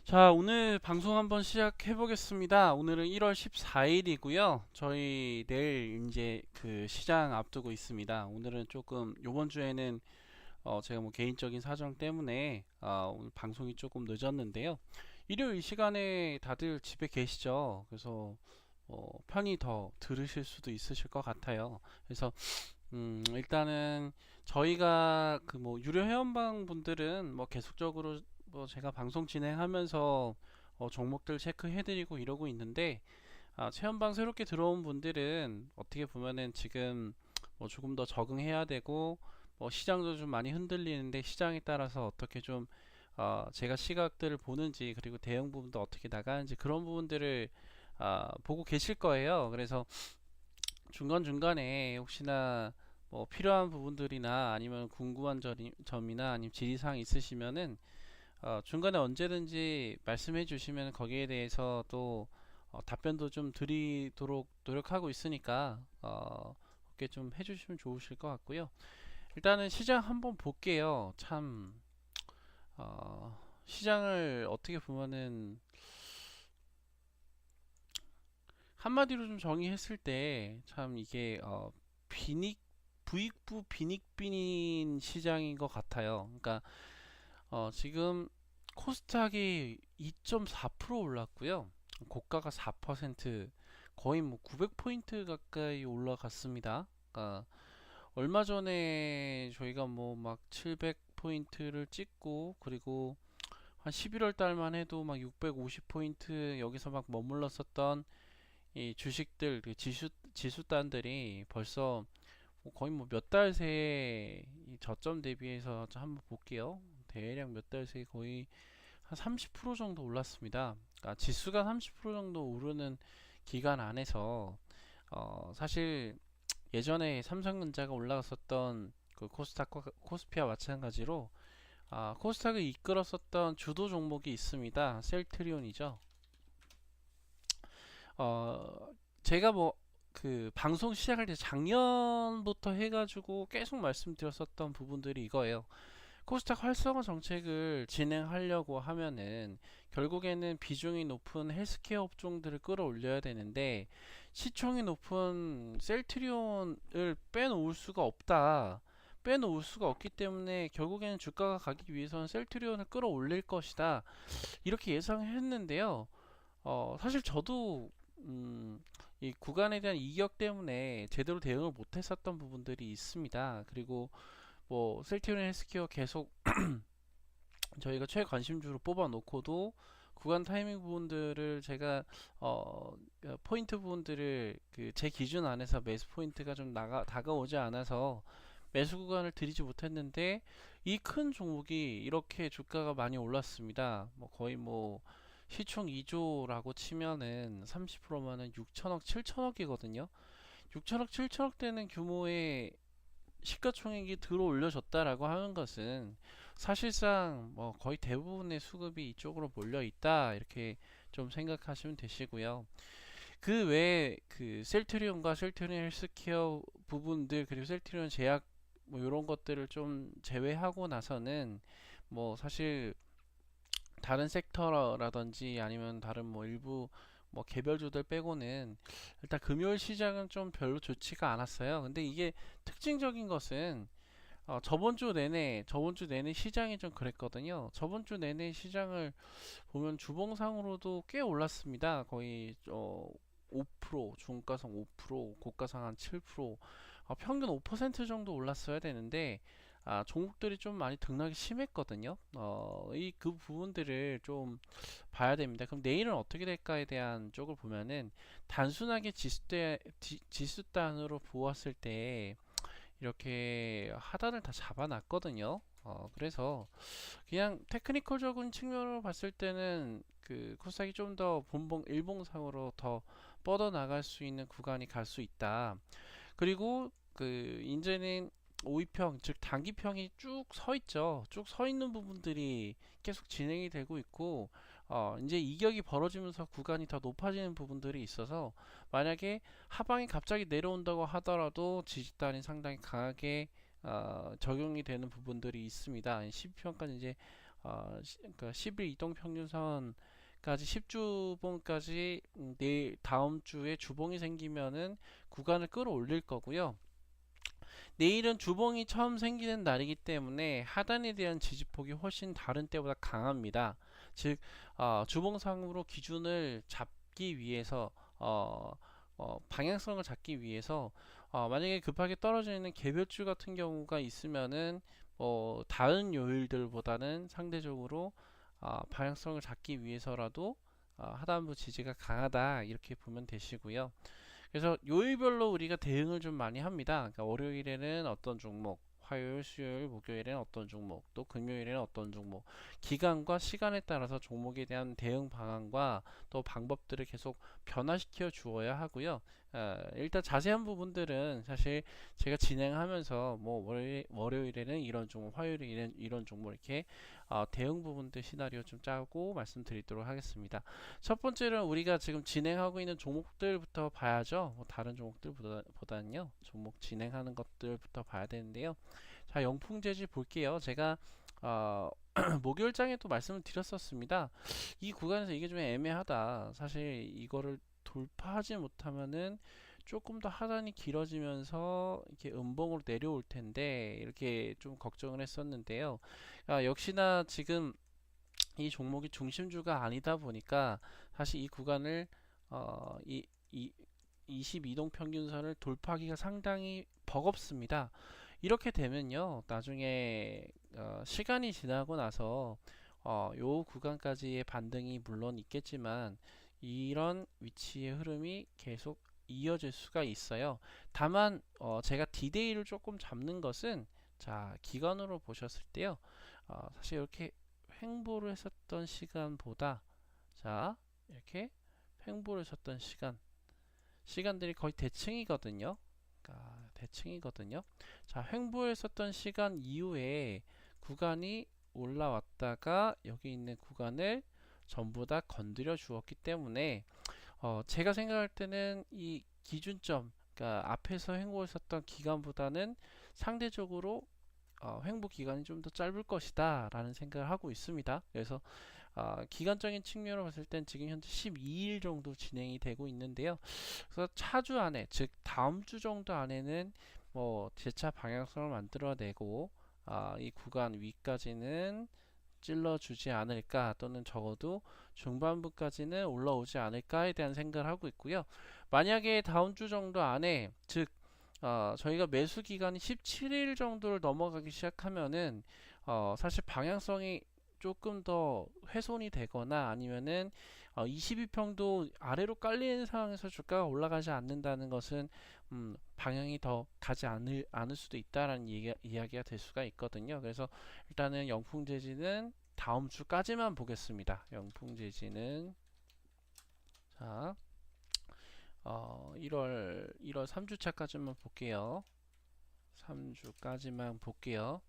자, 오늘 방송 한번 시작해 보겠습니다. 오늘은 1월 14일이고요. 저희 내일 이제 그 시장 앞두고 있습니다. 오늘은 조금 요번 주에는 제가 뭐 개인적인 사정 때문에 오늘 방송이 조금 늦었는데요. 일요일 이 시간에 다들 집에 계시죠? 그래서 편히 더 들으실 수도 있으실 것 같아요. 그래서 일단은 저희가 그 뭐 유료 회원방 분들은 뭐 계속적으로 뭐 제가 방송 진행하면서 종목들 체크해드리고 이러고 있는데, 체험방 새롭게 들어온 분들은 어떻게 보면은 지금 뭐 조금 더 적응해야 되고, 뭐 시장도 좀 많이 흔들리는데 시장에 따라서 어떻게 좀 제가 시각들을 보는지, 그리고 대응 부분도 어떻게 나가는지, 그런 부분들을 보고 계실 거예요. 그래서 중간중간에 혹시나 뭐 필요한 부분들이나 아니면 궁금한 점이나 아니면 질의사항 있으시면은 중간에 언제든지 말씀해 주시면 거기에 대해서 또 답변도 좀 드리도록 노력하고 있으니까 그렇게 좀 해주시면 좋으실 것 같고요. 일단은 시장 한번 볼게요. 참 시장을 어떻게 보면은 한마디로 좀 정의했을 때 참 이게 빈익 부익부 빈익빈인 시장인 것 같아요. 그러니까 지금 코스닥이 2.4% 올랐고요. 고가가 4%, 거의 뭐 900포인트 가까이 올라갔습니다. 그러니까 얼마 전에 저희가 뭐 막 700포인트를 찍고, 그리고 한 11월 달만 해도 막 650포인트 여기서 막 머물렀었던 이 주식들, 그 지수단들이 벌써 뭐 거의 뭐 몇 달 새에 이 저점 대비해서 한번 볼게요. 대략 몇 달 새에 거의 한 30% 정도 올랐습니다. 그러니까 지수가 30% 정도 오르는 기간 안에서 사실 예전에 삼성전자가 올라갔었던 그 코스닥과 코스피와 마찬가지로 코스닥을 이끌었었던 주도 종목이 있습니다. 셀트리온이죠. 어, 제가 뭐 그 방송 시작할 때 작년부터 해가지고 계속 말씀드렸었던 부분들이 이거예요. 코스닥 활성화 정책을 진행하려고 하면은 결국에는 비중이 높은 헬스케어 업종들을 끌어올려야 되는데, 시총이 높은 셀트리온을 빼놓을 수가 없다. 빼놓을 수가 없기 때문에 결국에는 주가가 가기 위해서는 셀트리온을 끌어올릴 것이다. 이렇게 예상했는데요. 사실 저도 이 구간에 대한 이격 때문에 제대로 대응을 못했었던 부분들이 있습니다. 그리고 뭐 셀티온 헬스케어 계속 저희가 최관심주로 뽑아놓고도 구간 타이밍 부분들을 제가 포인트 부분들을 그 제 기준 안에서 매수 포인트가 좀 다가오지 않아서 매수 구간을 들이지 못했는데, 이 큰 종목이 이렇게 주가가 많이 올랐습니다. 뭐 거의 뭐 시총 2조라고 치면은 30%면은 6천억, 7천억이거든요. 6천억, 7천억 되는 규모의 시가총액이 들어 올려졌다라고 하는 것은 사실상 뭐 거의 대부분의 수급이 이쪽으로 몰려 있다, 이렇게 좀 생각하시면 되시고요. 그 외에 그 셀트리온과 셀트리온 헬스케어 부분들, 그리고 셀트리온 제약 뭐 이런 것들을 좀 제외하고 나서는 뭐 사실 다른 섹터라든지 아니면 다른 뭐 일부 뭐 개별주들 빼고는 일단 금요일 시장은 좀 별로 좋지가 않았어요. 근데 이게 특징적인 것은 저번 주 내내 시장이 좀 그랬거든요. 저번 주 내내 시장을 보면 주봉상으로도 꽤 올랐습니다. 거의 5%, 중가상 5%, 고가상 한 7%, 평균 5% 정도 올랐어야 되는데 종목들이 좀 많이 등락이 심했거든요. 이 그 부분들을 좀 봐야 됩니다. 그럼 내일은 어떻게 될까에 대한 쪽을 보면은 단순하게 지수단으로 보았을 때 이렇게 하단을 다 잡아놨거든요. 그래서 그냥 테크니컬적인 측면으로 봤을 때는 그 코스닥이 좀 더 본봉 일봉상으로 더 뻗어 나갈 수 있는 구간이 갈 수 있다. 그리고 그 이제는 5위평, 즉 단기평이 쭉 서 있죠. 쭉 서 있는 부분들이 계속 진행이 되고 있고, 이제 이격이 벌어지면서 구간이 더 높아지는 부분들이 있어서 만약에 하방이 갑자기 내려온다고 하더라도 지지단이 상당히 강하게 적용이 되는 부분들이 있습니다. 12평까지 이제 그러니까 10일 이동 평균선까지 10주봉까지 내일 다음 주에 주봉이 생기면은 구간을 끌어올릴 거고요. 내일은 주봉이 처음 생기는 날이기 때문에 하단에 대한 지지폭이 훨씬 다른 때보다 강합니다. 즉 주봉상으로 기준을 잡기 위해서 방향성을 잡기 위해서 만약에 급하게 떨어져 있는 개별주 같은 경우가 있으면은 다른 요일들보다는 상대적으로 방향성을 잡기 위해서라도 하단부 지지가 강하다 이렇게 보면 되시고요. 그래서 요일별로 우리가 대응을 좀 많이 합니다. 그러니까 월요일에는 어떤 종목, 화요일, 수요일, 목요일에는 어떤 종목, 또 금요일에는 어떤 종목, 기간과 시간에 따라서 종목에 대한 대응 방안과 또 방법들을 계속 변화시켜 주어야 하고요. 일단 자세한 부분들은 사실 제가 진행하면서 뭐 월요일에는 이런 종목, 화요일에는 이런 종목 이렇게 대응 부분들 시나리오 좀 짜고 말씀드리도록 하겠습니다. 첫 번째는 우리가 지금 진행하고 있는 종목들부터 봐야죠. 뭐 다른 종목들보다는요. 종목 진행하는 것들부터 봐야 되는데요. 자, 영풍재질 볼게요. 제가 목요일장에 또 말씀을 드렸었습니다. 이 구간에서 이게 좀 애매하다. 사실 이거를 돌파하지 못하면은 조금 더 하단이 길어지면서 이렇게 음봉으로 내려올 텐데 이렇게 좀 걱정을 했었는데요. 역시나 지금 이 종목이 중심주가 아니다 보니까 사실 이 구간을 이 22동 평균선을 돌파하기가 상당히 버겁습니다. 이렇게 되면요, 나중에 시간이 지나고 나서 요 구간까지의 반등이 물론 있겠지만 이런 위치의 흐름이 계속 이어질 수가 있어요. 다만 제가 디데이를 조금 잡는 것은 자 기간으로 보셨을 때요, 사실 이렇게 횡보를 했었던 시간보다 자 이렇게 횡보를 했었던 시간들이 거의 대칭이거든요. 그러니까 대칭이거든요. 자, 횡보했었던 시간 이후에 구간이 올라왔다가 여기 있는 구간을 전부 다 건드려 주었기 때문에 제가 생각할 때는 이 기준점, 그러니까 앞에서 횡보했었던 기간보다는 상대적으로 횡보 기간이 좀 더 짧을 것이다 라는 생각을 하고 있습니다. 그래서 기간적인 측면으로 봤을 땐 지금 현재 12일 정도 진행이 되고 있는데요. 그래서 차주 안에, 즉 다음 주 정도 안에는 뭐 재차 방향성을 만들어내고 이 구간 위까지는 찔러주지 않을까, 또는 적어도 중반부까지는 올라오지 않을까에 대한 생각을 하고 있고요. 만약에 다음 주 정도 안에, 즉 저희가 매수 기간이 17일 정도를 넘어가기 시작하면은 사실 방향성이 조금 더 훼손이 되거나 아니면은 22평도 아래로 깔리는 상황에서 주가가 올라가지 않는다는 것은 방향이 더 가지 않을 수도 있다라는 이야기가 될 수가 있거든요. 그래서 일단은 영풍재지는 다음 주까지만 보겠습니다. 영풍재지는 자 1월 3주차까지만 볼게요. 3주까지만 볼게요.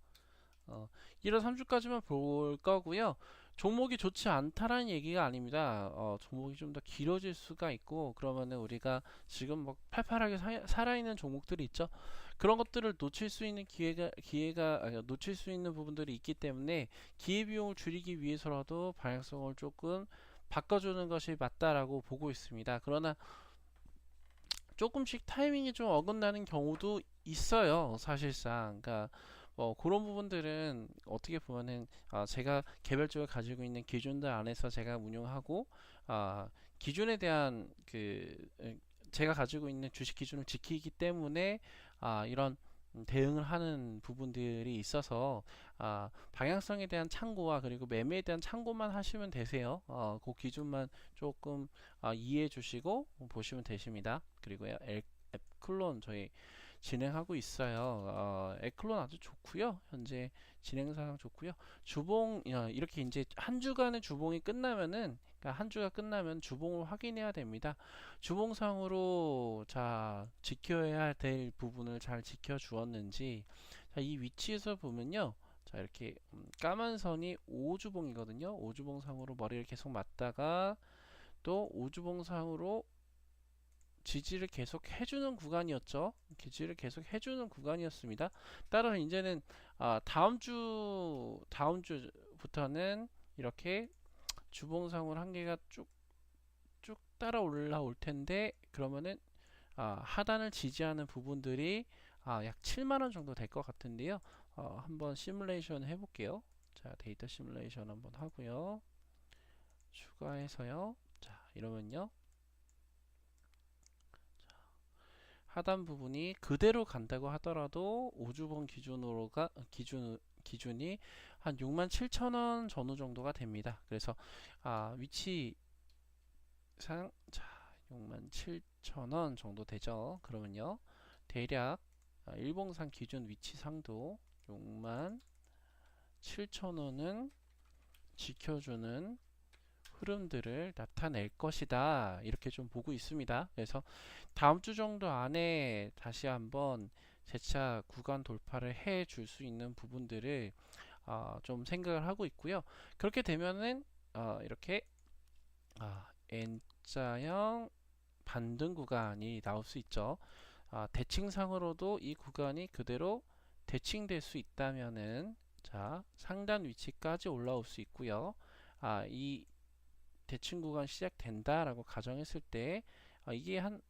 1월 3주까지만 볼 거고요. 종목이 좋지 않다라는 얘기가 아닙니다. 종목이 좀 더 길어질 수가 있고, 그러면은 우리가 지금 뭐 팔팔하게 살아있는 종목들이 있죠. 그런 것들을 놓칠 수 있는 놓칠 수 있는 부분들이 있기 때문에 기회비용을 줄이기 위해서라도 방향성을 조금 바꿔주는 것이 맞다라고 보고 있습니다. 그러나 조금씩 타이밍이 좀 어긋나는 경우도 있어요. 사실상. 그러니까 뭐 그런 부분들은 어떻게 보면은 제가 개별적으로 가지고 있는 기준들 안에서 제가 운용하고 기준에 대한 제가 가지고 있는 주식 기준을 지키기 때문에 이런 대응을 하는 부분들이 있어서 방향성에 대한 참고와 그리고 매매에 대한 참고만 하시면 되세요. 그 기준만 조금 이해해 주시고 보시면 되십니다. 그리고 앱클론 저희 진행하고 있어요. 앱클론 아주 좋고요. 현재 진행 상황 좋고요. 주봉 이렇게 이제 한 주간의 주봉이 끝나면은, 그러니까 한 주가 끝나면 주봉을 확인해야 됩니다. 주봉상으로 자 지켜야 될 부분을 잘 지켜 주었는지, 자, 이 위치에서 보면요. 자, 이렇게 까만 선이 5주봉이거든요. 5주봉상으로 머리를 계속 맞다가 또 5주봉상으로 지지를 계속 해주는 구간이었죠. 지지를 계속 해주는 구간이었습니다. 따라서 이제는 다음 주 부터는 이렇게 주봉상으로 한 개가 쭉 따라 올라올 텐데, 그러면은 하단을 지지하는 부분들이 약 7만원 정도 될 것 같은데요. 한번 시뮬레이션 해볼게요. 자, 데이터 시뮬레이션 한번 하고요. 추가해서요. 자, 이러면요. 하단 부분이 그대로 간다고 하더라도 5주봉 기준이 한 67,000원 전후 정도가 됩니다. 그래서 위치상 자 67,000원 정도 되죠. 그러면요 대략 일봉상 기준 위치상도 67,000원은 지켜주는 흐름들을 나타낼 것이다, 이렇게 좀 보고 있습니다. 그래서 다음 주 정도 안에 다시 한번 재차 구간 돌파를 해 줄 수 있는 부분들을 좀 생각을 하고 있고요. 그렇게 되면은 이렇게 N자형 반등 구간이 나올 수 있죠. 대칭상으로도 이 구간이 그대로 대칭될 수 있다면은 자 상단 위치까지 올라올 수 있고요. 이 대칭 구간 시작된다라고 가정했을 때 이게 한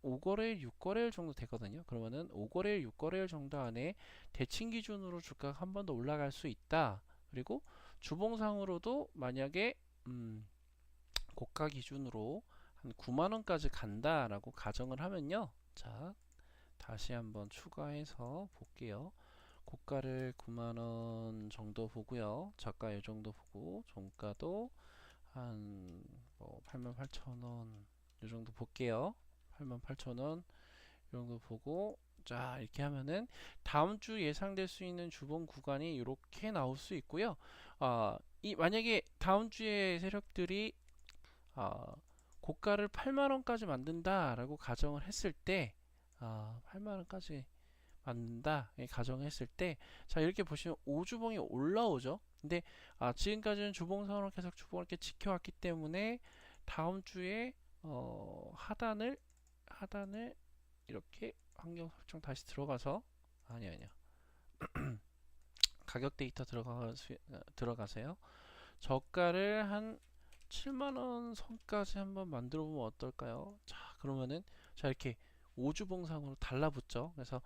5거래일, 6거래일 정도 되거든요. 그러면은 5거래일, 6거래일 정도 안에 대칭 기준으로 주가가 한 번 더 올라갈 수 있다. 그리고 주봉상으로도 만약에 고가 기준으로 한 9만원까지 간다라고 가정을 하면요. 자, 다시 한번 추가해서 볼게요. 고가를 9만원 정도 보고요. 저가 이 정도 보고, 종가도 한 88,000원 이 정도 볼게요. 88,000원 이 정도 보고, 자 이렇게 하면은 다음 주 예상될 수 있는 주봉 구간이 이렇게 나올 수 있고요. 만약에 다음 주에 세력들이 고가를 8만원까지 만든다라고 가정을 했을 때 8만원까지 만든다 가정했을 때, 자 이렇게 보시면 5주봉이 올라오죠. 근데 지금까지는 주봉선으로 계속 주봉을 이렇게 지켜왔기 때문에 다음 주에 하단을 이렇게 환경 설정 다시 들어가서 아니요 가격 데이터 들어가세요. 저가를 한 7만원 선까지 한번 만들어 보면 어떨까요? 자 그러면은 자 이렇게 5주봉상으로 달라붙죠. 그래서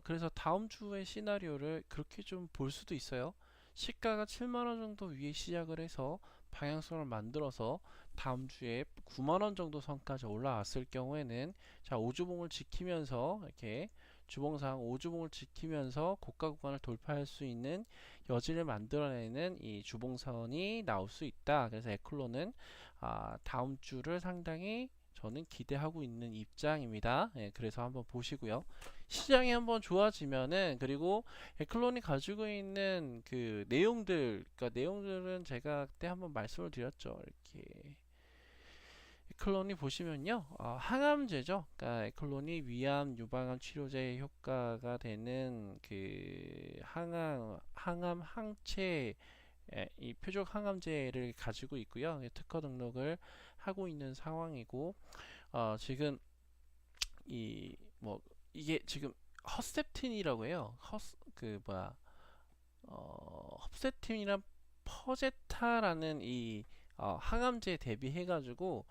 그래서 다음 주의 시나리오를 그렇게 좀 볼 수도 있어요. 시가가 7만원 정도 위에 시작을 해서 방향성을 만들어서 다음 주에 9만원 정도 선까지 올라왔을 경우에는 자 5주봉을 지키면서 이렇게 주봉상 5주봉을 지키면서 고가 구간을 돌파할 수 있는 여지를 만들어내는 이 주봉선이 나올 수 있다. 그래서 에클론은 다음 주를 상당히 저는 기대하고 있는 입장입니다. 그래서 한번 보시고요. 시장이 한번 좋아지면은, 그리고 에클론이 가지고 있는 그 내용들, 그러니까 내용들은 제가 그때 한번 말씀을 드렸죠. 이렇게 에클론이 보시면요, 항암제죠. 그러니까 에클론이 위암 유방암 치료제 효과가 되는 그 항암 항체, 이 표적 항암제를 가지고 있고요. 특허 등록을 하고 있는 상황이고, 지금 이게 지금 허셉틴이라고 해요. 헙세틴이랑 퍼제타라는 이 항암제 대비해가지고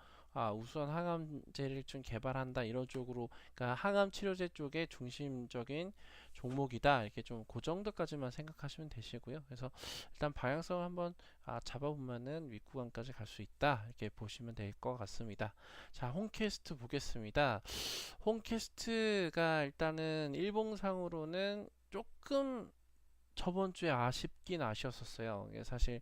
우수한 항암제를 좀 개발한다, 이런 쪽으로, 그러니까 항암 치료제 쪽에 중심적인 종목이다, 이렇게 좀 그 정도까지만 생각하시면 되시고요. 그래서 일단 방향성을 한번 잡아보면은 윗구간까지 갈 수 있다, 이렇게 보시면 될 것 같습니다. 자, 홈캐스트 보겠습니다. 홈캐스트가 일단은 일봉상으로는 조금 저번 주에 아쉽긴 아쉬웠었어요. 이게 사실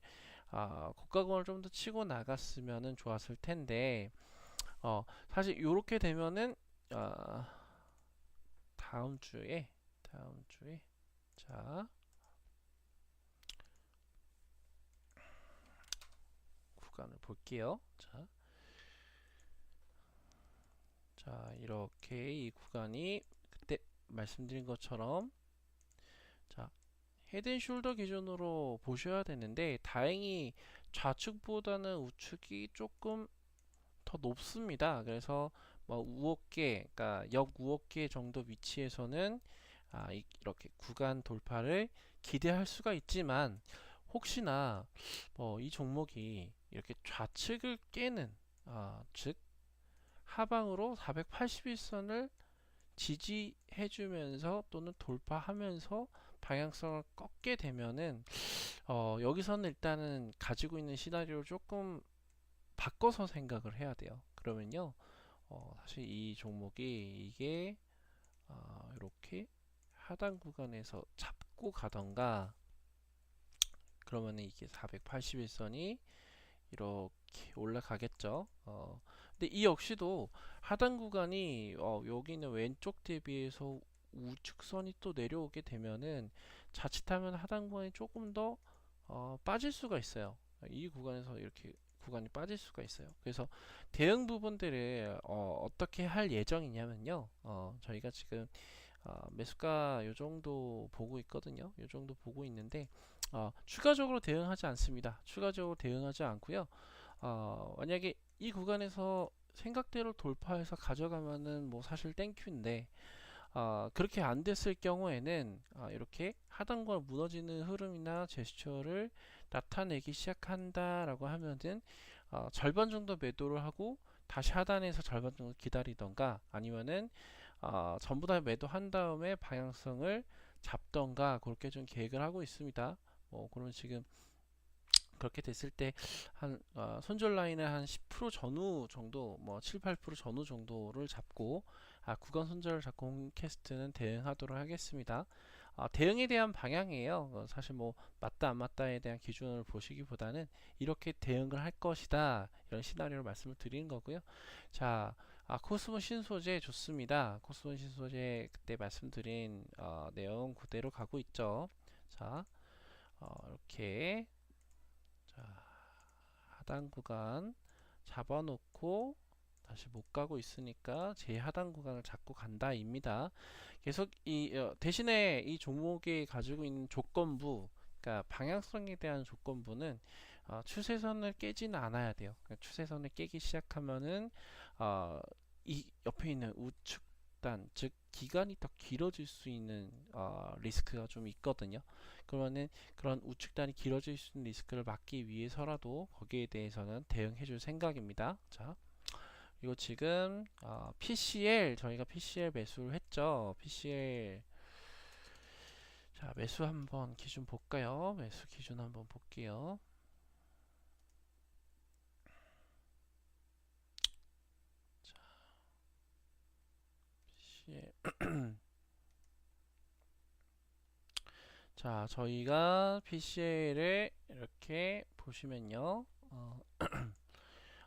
고가권을 좀 더 치고 나갔으면 좋았을 텐데, 사실 이렇게 되면은 다음 주에 자 구간을 볼게요. 자 이렇게 이 구간이 그때 말씀드린 것처럼 자 헤드앤숄더 기준으로 보셔야 되는데, 다행히 좌측보다는 우측이 조금 더 높습니다. 그래서 우어깨, 그러니까 역우어깨 정도 위치에서는 이렇게 구간 돌파를 기대할 수가 있지만, 혹시나 이 종목이 이렇게 좌측을 깨는, 즉 하방으로 481선을 지지해주면서 또는 돌파하면서 방향성을 꺾게 되면은 여기서는 일단은 가지고 있는 시나리오를 조금 바꿔서 생각을 해야 돼요. 그러면요, 사실 이 종목이 이게 이렇게 하단 구간에서 잡고 가던가, 그러면은 이게 481선이 이렇게 올라가겠죠. 근데 이 역시도 하단 구간이 여기는 왼쪽 대비해서 우측선이 또 내려오게 되면은 자칫하면 하단 구간이 조금 더 빠질 수가 있어요. 이 구간에서 이렇게 구간이 빠질 수가 있어요. 그래서 대응 부분들을 어떻게 할 예정이냐면요. 저희가 지금 매수가 요 정도 보고 있거든요. 요 정도 보고 있는데 추가적으로 대응하지 않습니다. 추가적으로 대응하지 않고요. 만약에 이 구간에서 생각대로 돌파해서 가져가면은 뭐 사실 땡큐인데 그렇게 안 됐을 경우에는 이렇게 하단과 무너지는 흐름이나 제스처를 나타내기 시작한다라고 하면은 절반 정도 매도를 하고 다시 하단에서 절반 정도 기다리던가, 아니면은 전부 다 매도한 다음에 방향성을 잡던가, 그렇게 좀 계획을 하고 있습니다. 그러면 지금 그렇게 됐을 때 한 손절 라인을 한 10% 전후 정도, 뭐 7, 8% 전후 정도를 잡고 구간 손절을 잡고 홈캐스트는 대응하도록 하겠습니다. 대응에 대한 방향이에요. 사실 뭐 맞다 안 맞다에 대한 기준을 보시기보다는 이렇게 대응을 할 것이다, 이런 시나리오를 말씀을 드리는 거고요. 자, 코스모 신소재 좋습니다. 코스모 신소재 그때 말씀드린 내용 그대로 가고 있죠. 자, 이렇게 자, 하단 구간 잡아놓고 다시 못 가고 있으니까 제 하단 구간을 잡고 간다입니다. 계속 대신에 이 종목이 가지고 있는 조건부, 그러니까 방향성에 대한 조건부는 추세선을 깨지는 않아야 돼요. 그러니까 추세선을 깨기 시작하면은 이 옆에 있는 우측단, 즉 기간이 더 길어질 수 있는 리스크가 좀 있거든요. 그러면은 그런 우측단이 길어질 수 있는 리스크를 막기 위해서라도 거기에 대해서는 대응해 줄 생각입니다. 자, 이거 지금 PCL, 저희가 PCL 매수를 했죠. PCL, 자 매수 한번 기준 볼까요? 매수 기준 한번 볼게요. 자, PCL. 자, 저희가 PCL을 이렇게 보시면요.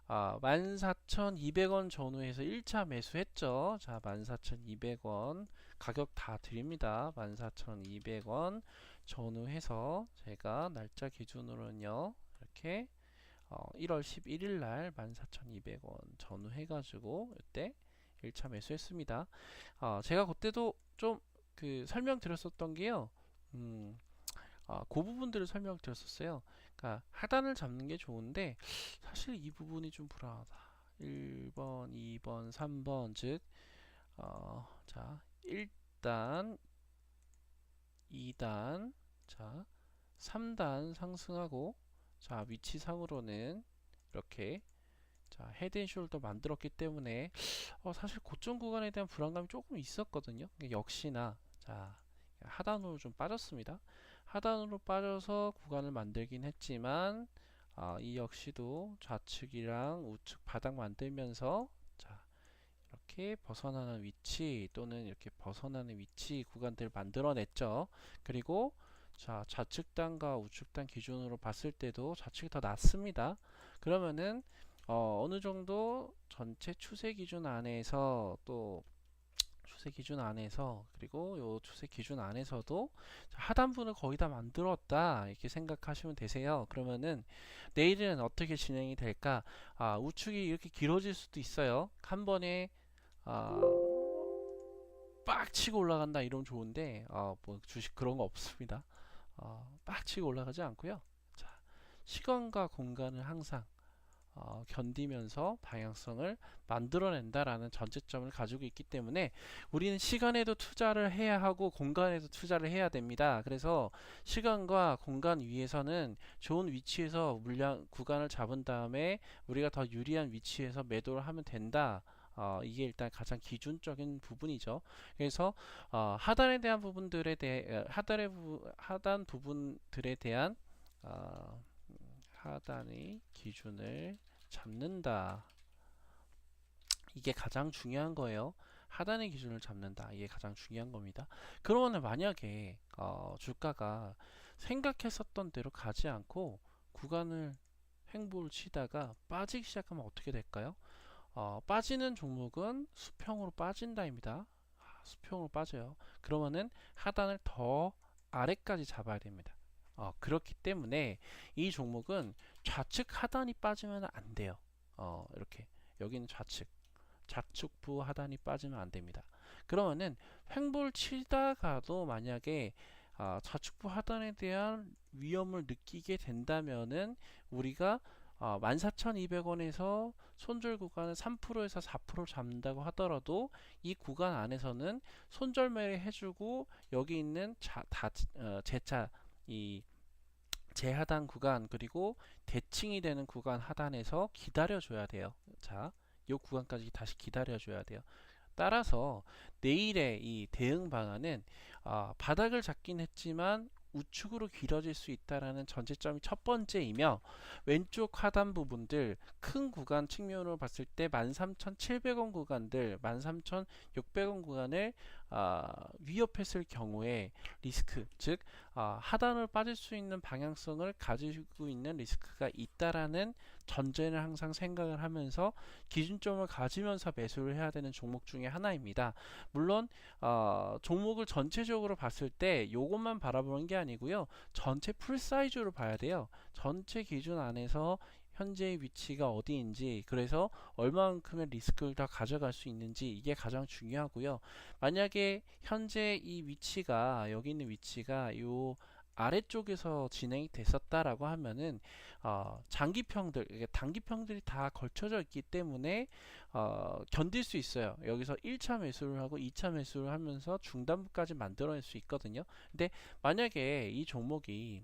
14,200원 전후에서 1차 매수했죠. 자, 14,200원 가격 다 드립니다. 14,200원 전후해서 제가 날짜 기준으로는요, 이렇게 1월 11일 날 14,200원 전후해가지고 이때 1차 매수했습니다. 제가 그때도 좀 설명드렸었던 게요. 그 부분들을 설명드렸었어요. 그러니까 하단을 잡는 게 좋은데 사실 이 부분이 좀 불안하다. 1번, 2번, 3번, 즉 자 1단, 2단, 자 3단 상승하고, 자 위치상으로는 이렇게 자 헤드앤숄더 만들었기 때문에 사실 고점 구간에 대한 불안감이 조금 있었거든요. 역시나 자 하단으로 좀 빠졌습니다. 하단으로 빠져서 구간을 만들긴 했지만 이 역시도 좌측이랑 우측 바닥 만들면서 자 이렇게 벗어나는 위치 또는 이렇게 벗어나는 위치 구간들을 만들어냈죠. 그리고 자 좌측단과 우측단 기준으로 봤을 때도 좌측이 더 낮습니다. 그러면은 어느 정도 전체 추세 기준 안에서, 또 추세 기준 안에서, 그리고 요 추세 기준 안에서도 하단분을 거의 다 만들었다, 이렇게 생각하시면 되세요. 그러면은 내일은 어떻게 진행이 될까? 우측이 이렇게 길어질 수도 있어요. 한 번에 빡 치고 올라간다 이러면 좋은데 뭐 주식 그런 거 없습니다. 빡 치고 올라가지 않고요. 자, 시간과 공간을 항상 견디면서 방향성을 만들어낸다라는 전제점을 가지고 있기 때문에 우리는 시간에도 투자를 해야 하고 공간에도 투자를 해야 됩니다. 그래서 시간과 공간 위에서는 좋은 위치에서 물량 구간을 잡은 다음에 우리가 더 유리한 위치에서 매도를 하면 된다. 이게 일단 가장 기준적인 부분이죠. 그래서 하단에 대한 부분들에 대해 하단 부분들에 대한 어, 하단의 기준을 잡는다. 이게 가장 중요한 거예요. 하단의 기준을 잡는다. 이게 가장 중요한 겁니다. 그러면 만약에 주가가 생각했었던 대로 가지 않고 구간을 횡보를 치다가 빠지기 시작하면 어떻게 될까요? 빠지는 종목은 수평으로 빠진다입니다. 수평으로 빠져요. 그러면은 하단을 더 아래까지 잡아야 됩니다. 그렇기 때문에 이 종목은 좌측 하단이 빠지면 안 돼요. 이렇게 여기는 좌측부 하단이 빠지면 안 됩니다. 그러면은 횡보를 치다가도 만약에 좌측부 하단에 대한 위험을 느끼게 된다면은 우리가 14,200원에서 손절 구간을 3%에서 4% 잡는다고 하더라도 이 구간 안에서는 손절매를 해주고 여기 있는 재차 이 재하단 구간 그리고 대칭이 되는 구간 하단에서 기다려줘야 돼요. 자, 이 구간까지 다시 기다려줘야 돼요. 따라서 내일의 이 대응 방안은 바닥을 잡긴 했지만 우측으로 길어질 수 있다라는 전제점이 첫 번째이며 왼쪽 하단 부분들 큰 구간 측면으로 봤을 때 13,700원 구간들 13,600원 구간을 위협했을 경우에 리스크 즉 하단을 빠질 수 있는 방향성을 가지고 있는 리스크가 있다라는 전제를 항상 생각을 하면서 기준점을 가지면서 매수를 해야 되는 종목 중에 하나입니다. 물론 종목을 전체적으로 봤을 때 요것만 바라보는 게 아니고요. 전체 풀 사이즈로 봐야 돼요. 전체 기준 안에서 현재의 위치가 어디인지 그래서 얼마만큼의 리스크를 더 가져갈 수 있는지 이게 가장 중요하고요. 만약에 현재 이 위치가 여기 있는 위치가 요 아래쪽에서 진행이 됐었다라고 하면은 장기평들 단기평들이 다 걸쳐져 있기 때문에 견딜 수 있어요. 여기서 1차 매수를 하고 2차 매수를 하면서 중단부까지 만들어낼 수 있거든요. 근데 만약에 이 종목이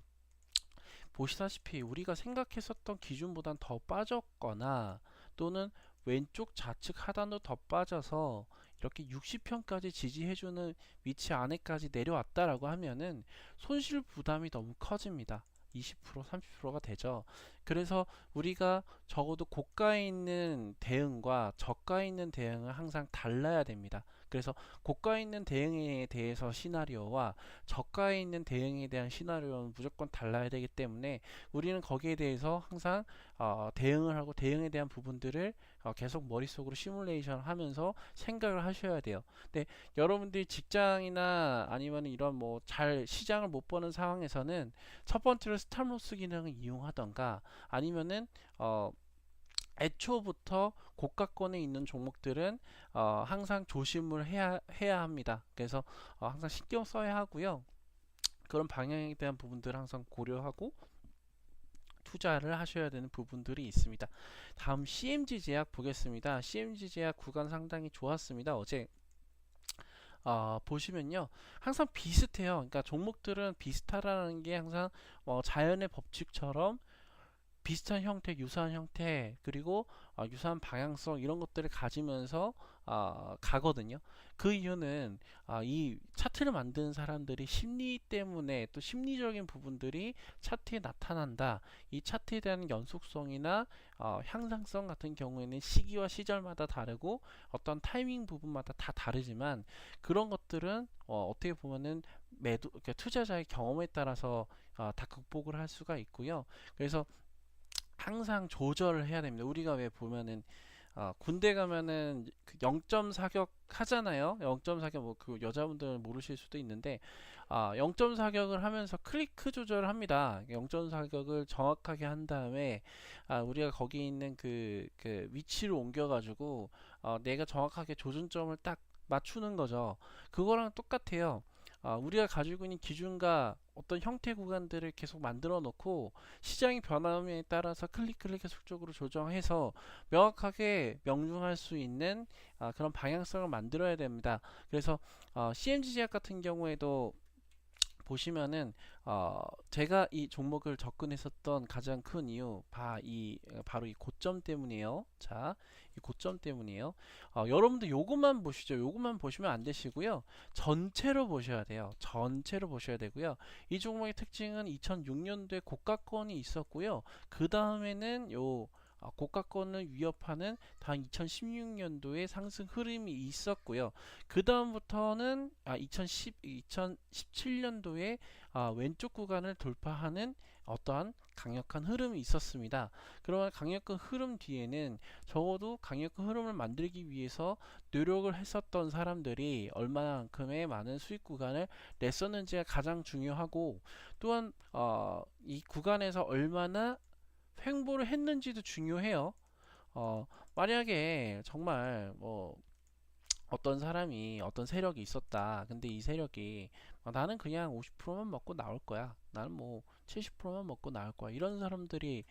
보시다시피 우리가 생각했었던 기준보단 더 빠졌거나 또는 왼쪽 좌측 하단도 더 빠져서 이렇게 60평까지 지지해주는 위치 안에까지 내려왔다라고 하면은 손실 부담이 너무 커집니다. 20% 30%가 되죠. 그래서 우리가 적어도 고가에 있는 대응과 저가에 있는 대응은 항상 달라야 됩니다. 그래서 고가에 있는 대응에 대해서 시나리오와 저가에 있는 대응에 대한 시나리오는 무조건 달라야 되기 때문에 우리는 거기에 대해서 항상 대응을 하고 대응에 대한 부분들을 계속 머릿속으로 시뮬레이션 하면서 생각을 하셔야 돼요. 근데 여러분들이 직장이나 아니면 이런 뭐 잘 시장을 못 보는 상황에서는 첫 번째로 스탑로스 기능을 이용하던가 아니면은 애초부터 고가권에 있는 종목들은 항상 조심을 해야 합니다. 그래서 항상 신경 써야 하고요. 그런 방향에 대한 부분들을 항상 고려하고 투자를 하셔야 되는 부분들이 있습니다. 다음 CMG 제약 보겠습니다. CMG 제약 구간 상당히 좋았습니다. 어제 보시면요 항상 비슷해요. 그러니까 종목들은 비슷하다는 게 항상 자연의 법칙처럼 비슷한 형태, 유사한 형태, 그리고 유사한 방향성 이런 것들을 가지면서 가거든요. 그 이유는 이 차트를 만드는 사람들이 심리 때문에 또 심리적인 부분들이 차트에 나타난다. 이 차트에 대한 연속성이나 향상성 같은 경우에는 시기와 시절마다 다르고 어떤 타이밍 부분마다 다 다르지만 그런 것들은 어떻게 보면은 그러니까 투자자의 경험에 따라서 다 극복을 할 수가 있고요. 그래서 항상 조절을 해야 됩니다. 우리가 왜 보면은 군대 가면은 그 0점 사격 하잖아요. 0점 사격 뭐 그 여자분들은 모르실 수도 있는데 0점 사격을 하면서 클리크 조절을 합니다. 0점 사격을 정확하게 한 다음에 우리가 거기 있는 그 위치를 옮겨가지고 내가 정확하게 조준점을 딱 맞추는 거죠. 그거랑 똑같아요. 우리가 가지고 있는 기준과 어떤 형태 구간들을 계속 만들어 놓고 시장이 변함에 따라서 클릭을 계속적으로 조정해서 명확하게 명중할 수 있는 그런 방향성을 만들어야 됩니다. 그래서 CMG 제약 같은 경우에도 보시면은 제가 이 종목을 접근했었던 가장 큰 이유 바로 이 고점 때문이에요. 자, 이 고점 때문이에요. 여러분들 요것만 보시죠. 요것만 보시면 안 되시고요. 전체로 보셔야 돼요. 전체로 보셔야 되고요. 이 종목의 특징은 2006년도에 고가권이 있었고요. 그 다음에는 고가권을 위협하는 단 2016년도에 상승 흐름이 있었고요. 그 다음부터는 2017년도에 왼쪽 구간을 돌파하는 어떠한 강력한 흐름이 있었습니다. 그러한 강력한 흐름 뒤에는 적어도 강력한 흐름을 만들기 위해서 노력을 했었던 사람들이 얼마만큼의 많은 수익 구간을 냈었는지가 가장 중요하고, 또한 이 구간에서 얼마나 횡보를 했는지도 중요해요. 만약에 정말 뭐 어떤 사람이 어떤 세력이 있었다. 근데 이 세력이 나는 그냥 50%만 먹고 나올 거야. 나는 뭐 70%만 먹고 나올 거야. 이런 사람들이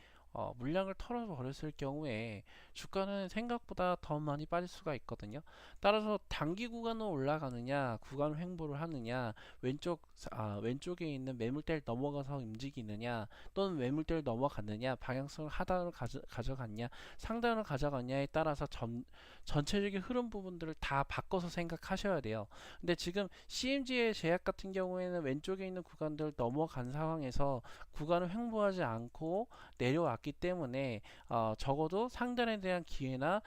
물량을 털어 버렸을 경우에 주가는 생각보다 더 많이 빠질 수가 있거든요. 따라서 단기 구간으로 올라가느냐, 구간 횡보를 하느냐, 왼쪽에 있는 매물대를 넘어가서 움직이느냐, 또는 매물대를 넘어갔느냐, 방향성을 하단으로 가져갔냐, 상단으로 가져갔냐에 따라서 전체적인 흐름 부분들을 다 바꿔서 생각하셔야 돼요. 근데 지금 CMG의 제약 같은 경우에는 왼쪽에 있는 구간들을 넘어간 상황에서 구간을 횡보하지 않고 내려왔기 때문에 적어도 상단에 대한 기회나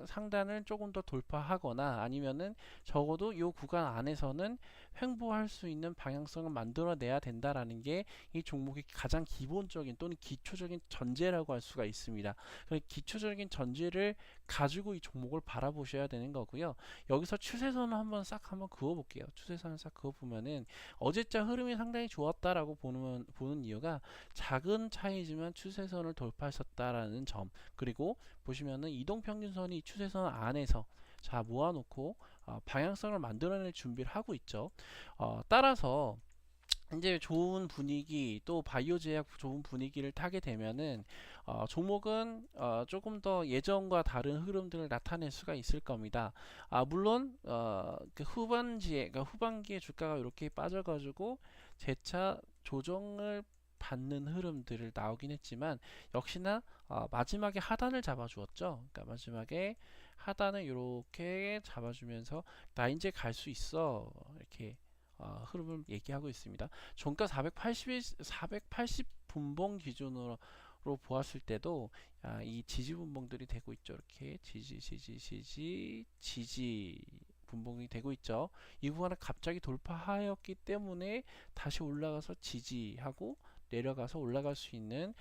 상단을 조금 더 돌파하거나 아니면은 적어도 이 구간 안에서는 횡보할 수 있는 방향성을 만들어내야 된다라는 게 이 종목의 가장 기본적인 또는 기초적인 전제라고 할 수가 있습니다. 그 기초적인 전제를 가지고 이 종목을 바라보셔야 되는 거고요. 여기서 추세선을 한번 그어볼게요. 추세선을 싹 그어보면은 어제자 흐름이 상당히 좋았다라고 보는 이유가 작은 차이지만 추세선을 돌파했었다라는 점, 그리고 보시면은 이동평균선이 추세선 안에서 자 모아놓고 방향성을 만들어낼 준비를 하고 있죠. 따라서 이제 좋은 분위기, 또 바이오 제약 좋은 분위기를 타게 되면은 종목은 조금 더 예전과 다른 흐름들을 나타낼 수가 있을 겁니다. 물론 그 그러니까 후반기에 주가가 이렇게 빠져가지고 재차 조정을 받는 흐름들을 나오긴 했지만, 역시나 마지막에 하단을 잡아주었죠. 그러니까 마지막에 하단을 이렇게 잡아주면서 나 이제 갈 수 있어, 이렇게 흐름을 얘기하고 있습니다. 종가 480 분봉 기준으로 보았을 때도 이 지지 분봉들이 되고 있죠. 이렇게 지지 분봉이 되고 있죠. 이 구간을 갑자기 돌파하였기 때문에 다시 올라가서 지지하고 내려가서 올라갈 수 있는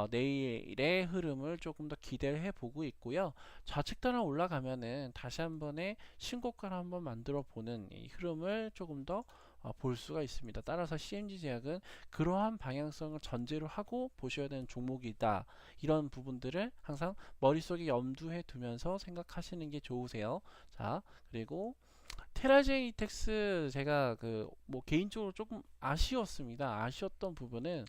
내일의 흐름을 조금 더 기대를 해보고 있고요. 좌측 단을 올라가면은 다시 한번의 신고가를 한번 만들어 보는 이 흐름을 조금 더 볼 수가 있습니다. 따라서 CMG 제약은 그러한 방향성을 전제로 하고 보셔야 되는 종목이다. 이런 부분들을 항상 머릿속에 염두해 두면서 생각하시는 게 좋으세요. 자, 그리고 테라제이텍스, 제가 뭐 개인적으로 조금 아쉬웠습니다. 아쉬웠던 부분은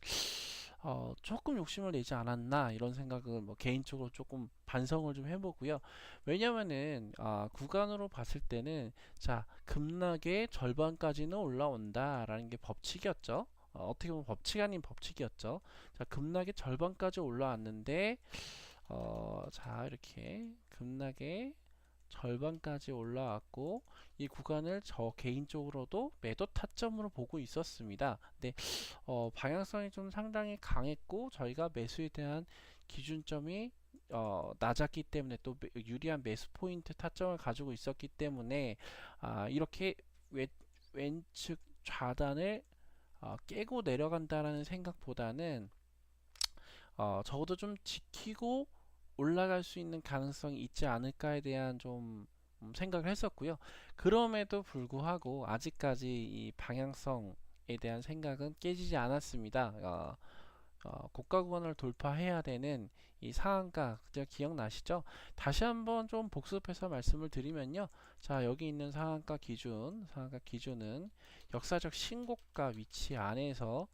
조금 욕심을 내지 않았나 이런 생각을 뭐 개인적으로 조금 반성을 좀 해보고요. 왜냐면은 구간으로 봤을 때는 자 급락의 절반까지는 올라온다라는 게 법칙이었죠. 어떻게 보면 법칙 아닌 법칙이었죠. 자 급락의 절반까지 올라왔는데 자 이렇게 급락의 절반까지 올라왔고, 이 구간을 저 개인적으로도 매도 타점으로 보고 있었습니다. 근데 방향성이 좀 상당히 강했고 저희가 매수에 대한 기준점이 낮았기 때문에, 또 유리한 매수 포인트 타점을 가지고 있었기 때문에 이렇게 왼측 좌단을 깨고 내려간다라는 생각보다는 적어도 좀 지키고 올라갈 수 있는 가능성이 있지 않을까에 대한 좀 생각을 했었고요. 그럼에도 불구하고 아직까지 이 방향성에 대한 생각은 깨지지 않았습니다. 고가 구간을 돌파해야 되는 이 상한가 그때 기억나시죠? 다시 한번 좀 복습해서 말씀을 드리면요. 자, 여기 있는 상한가 기준은 역사적 신고가 위치 안에서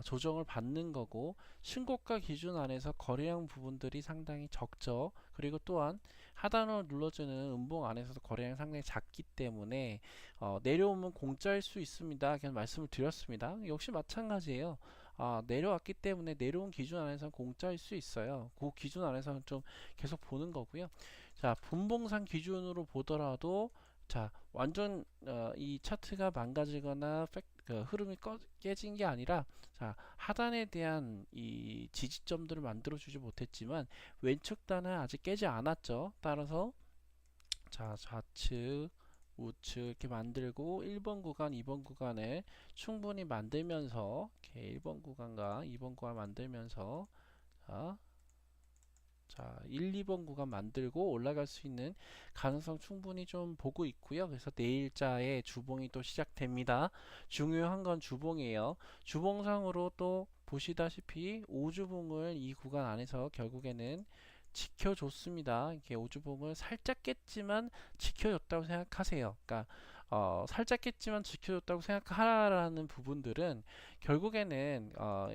조정을 받는 거고, 신고가 기준 안에서 거래량 부분들이 상당히 적죠. 그리고 또한 하단으로 눌러주는 음봉 안에서도 거래량이 상당히 작기 때문에 내려오면 공짜일 수 있습니다. 그냥 말씀을 드렸습니다. 역시 마찬가지예요. 내려왔기 때문에 내려온 기준 안에서는 공짜일 수 있어요. 그 기준 안에서는 좀 계속 보는 거고요. 자, 분봉상 기준으로 보더라도 자, 완전 이 차트가 망가지거나 흐름이 깨진 게 아니라 자, 하단에 대한 이 지지점들을 만들어 주지 못했지만 왼쪽 단은 아직 깨지 않았죠. 따라서 자, 좌측 우측 이렇게 만들고 1번 구간, 2번 구간을 충분히 만들면서 이렇게 1번 구간과 2번 구간 만들면서 자, 1, 2번 구간 만들고 올라갈 수 있는 가능성 충분히 좀 보고 있고요. 그래서 내일자에 주봉이 또 시작됩니다. 중요한 건 주봉이에요. 주봉상으로 또 보시다시피 오주봉을 이 구간 안에서 결국에는 지켜줬습니다. 이렇게 오주봉을 살짝 깼지만 지켜줬다고 생각하세요. 그러니까 살짝 깼지만 지켜줬다고 생각하라는 부분들은 결국에는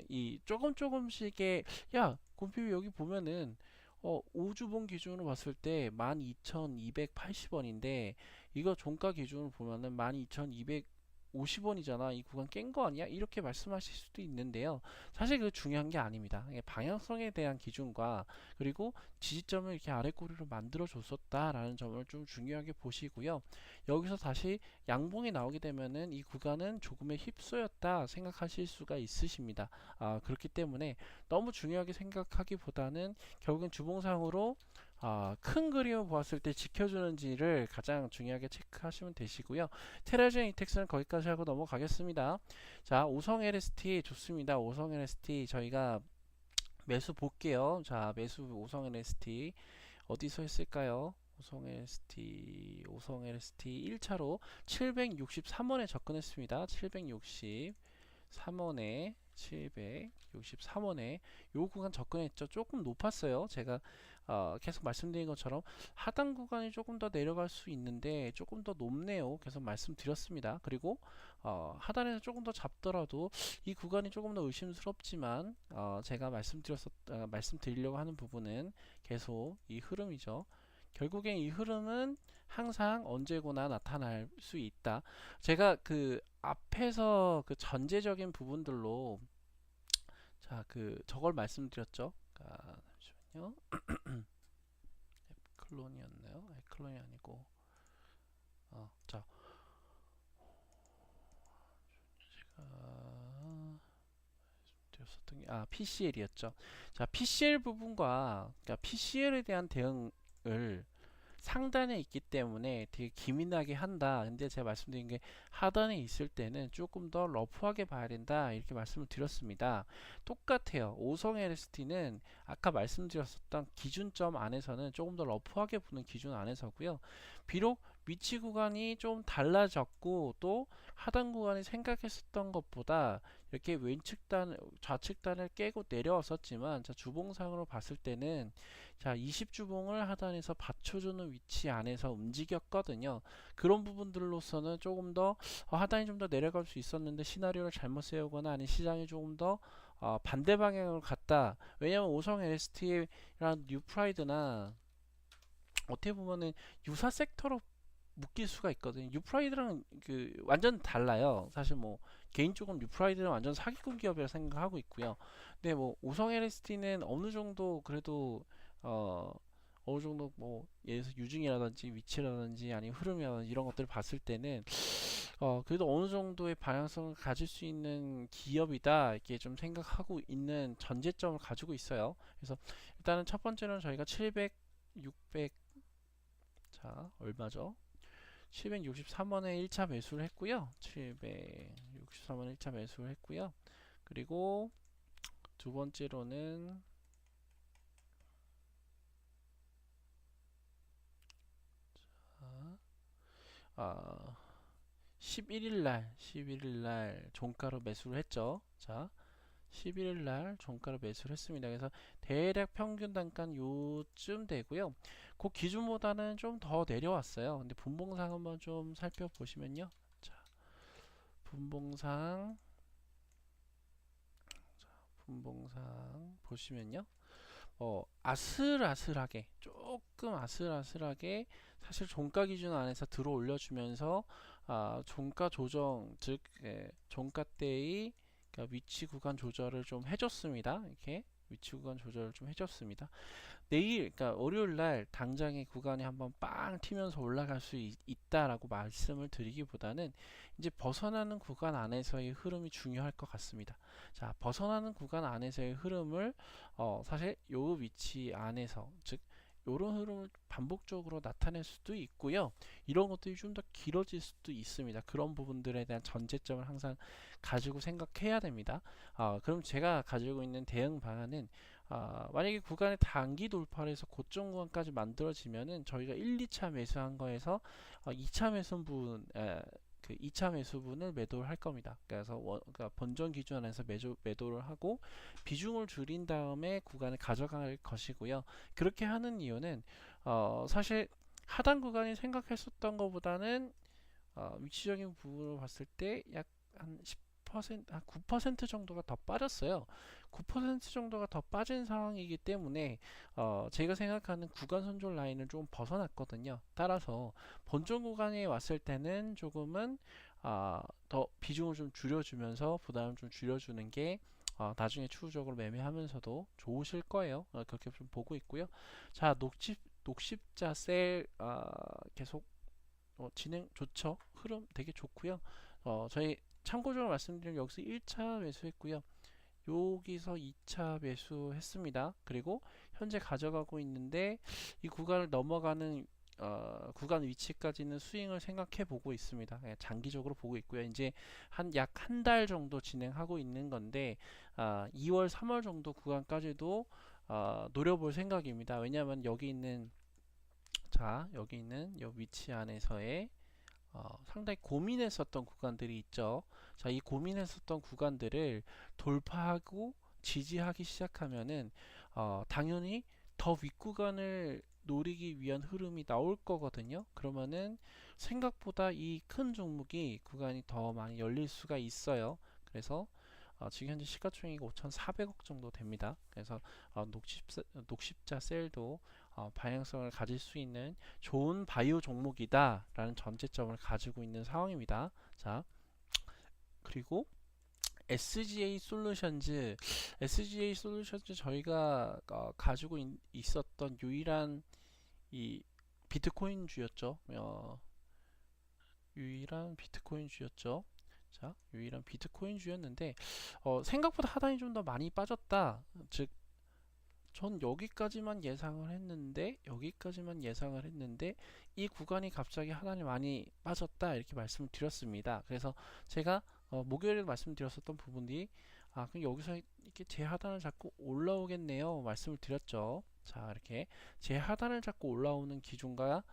이 조금씩의 야, 곰피비 여기 보면은 5주봉 기준으로 봤을 때 12,280원인데 이거 종가 기준으로 보면은 12,250원이잖아. 이 구간 깬 거 아니야? 이렇게 말씀하실 수도 있는데요. 사실 그 중요한 게 아닙니다. 이게 방향성에 대한 기준과 그리고 지지점을 이렇게 아래 꼬리로 만들어 줬었다라는 점을 좀 중요하게 보시고요. 여기서 다시 양봉이 나오게 되면은 이 구간은 조금의 휩소였다 생각하실 수가 있으십니다. 그렇기 때문에 너무 중요하게 생각하기보다는 결국엔 주봉상으로 큰 그림을 보았을 때 지켜주는지를 가장 중요하게 체크하시면 되시고요. 테라젠 이텍스는 거기까지 하고 넘어가겠습니다. 자, 오성 LST 좋습니다. 오성 LST 저희가 매수 볼게요. 자, 매수 오성 LST 어디서 했을까요? 오성 LST 1차로 763원에 접근했습니다. 763원에 요 구간 접근했죠. 조금 높았어요. 제가 계속 말씀드린 것처럼 하단 구간이 조금 더 내려갈 수 있는데 조금 더 높네요. 계속 말씀드렸습니다. 그리고 하단에서 조금 더 잡더라도 이 구간이 조금 더 의심스럽지만 제가 말씀드리려고 하는 부분은 계속 이 흐름이죠. 결국엔 이 흐름은 항상 언제거나 나타날 수 있다. 제가 그 앞에서 그 전제적인 부분들로 저걸 말씀드렸죠. 잠시만요. 클론이었나요? 클론이 아니고 자, 제가 드렸었던 게 PCL이었죠. 자, PCL 부분과 그러니까 PCL에 대한 대응을 상단에 있기 때문에 되게 기민하게 한다. 근데 제가 말씀드린 게 하단에 있을 때는 조금 더 러프하게 봐야 된다. 이렇게 말씀을 드렸습니다. 똑같아요. 오성 LST는 아까 말씀드렸었던 기준점 안에서는 조금 더 러프하게 보는 기준 안에서고요. 비록 위치 구간이 좀 달라졌고 또 하단 구간이 생각했었던 것보다 이렇게 좌측단을 깨고 내려왔었지만 자, 주봉상으로 봤을 때는 자, 20주봉을 하단에서 받쳐주는 위치 안에서 움직였거든요. 그런 부분들로서는 조금 더 하단이 좀 더 내려갈 수 있었는데 시나리오를 잘못 세우거나 아니면 시장이 조금 더 반대 방향으로 갔다. 왜냐면 오성 LST랑 뉴프라이드나 어떻게 보면은 유사 섹터로 묶일 수가 있거든요. 뉴프라이드랑 그 완전 달라요. 사실 뭐 개인적으로 뉴프라이드는 완전 사기꾼 기업이라 생각하고 있고요. 근데 뭐 오성 LST는 어느 정도 그래도 어느 정도 뭐 예를 들어서 유증이라든지 위치라든지 아니면 흐름이라든지 이런 것들을 봤을 때는 그래도 어느 정도의 방향성을 가질 수 있는 기업이다 이렇게 좀 생각하고 있는 전제점을 가지고 있어요. 그래서 일단은 첫 번째로는 저희가 700, 600 자 얼마죠? 763원에 1차 매수를 했고요. 763원 1차 매수를 했고요. 그리고 두 번째로는 11일날 종가로 매수를 했죠. 자, 11일 날 종가를 매수를 했습니다. 그래서 대략 평균 단가는 요쯤 되고요. 그 기준보다는 좀 더 내려왔어요. 근데 분봉상 한번 좀 살펴보시면요. 자, 분봉상 분봉상 보시면요. 아슬아슬하게 조금 아슬아슬하게 사실 종가 기준 안에서 들어 올려주면서 종가 조정 즉 종가 때의 그러니까 위치 구간 조절을 좀 해줬습니다. 이렇게 위치 구간 조절을 좀 해줬습니다. 내일 그러니까 월요일 날 당장의 구간이 한번 빵 튀면서 올라갈 수 있다라고 말씀을 드리기보다는 이제 벗어나는 구간 안에서의 흐름이 중요할 것 같습니다. 자, 벗어나는 구간 안에서의 흐름을 사실 요 위치 안에서 즉 요런 흐름을 반복적으로 나타낼 수도 있고요. 이런 것들이 좀 더 길어질 수도 있습니다. 그런 부분들에 대한 전제점을 항상 가지고 생각해야 됩니다. 그럼 제가 가지고 있는 대응 방안은 만약에 구간의 단기 돌파를 해서 고점 구간까지 만들어지면은 저희가 1, 2차 매수한 거에서 2차 매수분 그 2차 매수분을 매도를 할 겁니다. 그래서 그러니까 본전 기준 안에서 매도를 하고 비중을 줄인 다음에 구간을 가져갈 것이고요. 그렇게 하는 이유는 사실 하단 구간이 생각했었던 것보다는 위치적인 부분을 봤을 때 약 한 10%, 한 9% 정도가 더 빠졌어요. 9% 정도가 더 빠진 상황이기 때문에 제가 생각하는 구간 손절 라인을 좀 벗어났거든요. 따라서 본전 구간에 왔을 때는 조금은 더 비중을 좀 줄여주면서 부담을 좀 줄여주는 게 나중에 추후적으로 매매하면서도 좋으실 거예요. 그렇게 좀 보고 있고요. 자, 녹십자 셀 계속 진행 좋죠. 흐름 되게 좋고요. 저희 참고적으로 말씀드리면 여기서 1차 매수했고요. 여기서 2차 매수했습니다. 그리고 현재 가져가고 있는데 이 구간을 넘어가는 구간 위치까지는 스윙을 생각해 보고 있습니다. 장기적으로 보고 있고요. 이제 약 한 달 정도 진행하고 있는 건데 2월, 3월 정도 구간까지도 노려볼 생각입니다. 왜냐하면 여기 있는 이 위치 안에서의 상당히 고민했었던 구간들이 있죠. 자, 이 고민했었던 구간들을 돌파하고 지지하기 시작하면은 당연히 더 윗구간을 노리기 위한 흐름이 나올 거거든요. 그러면은 생각보다 이 큰 종목이 구간이 더 많이 열릴 수가 있어요. 그래서 지금 현재 시가총액이 5,400억 정도 됩니다. 그래서 녹십자 셀도 방향성을 가질 수 있는 좋은 바이오 종목이다 라는 전제점을 가지고 있는 상황입니다. 자, 그리고 SGA 솔루션즈 저희가 가지고 있었던 유일한 이 비트코인주였죠. 유일한 비트코인주였죠. 자, 유일한 비트코인주였는데 생각보다 하단이 좀 더 많이 빠졌다. 즉, 전 여기까지만 예상을 했는데 이 구간이 갑자기 하단이 많이 빠졌다 이렇게 말씀을 드렸습니다. 그래서 제가 목요일에 말씀드렸었던 부분이 그럼 여기서 이렇게 재하단을 잡고 올라오겠네요 말씀을 드렸죠. 자, 이렇게 재하단을 잡고 올라오는 기준과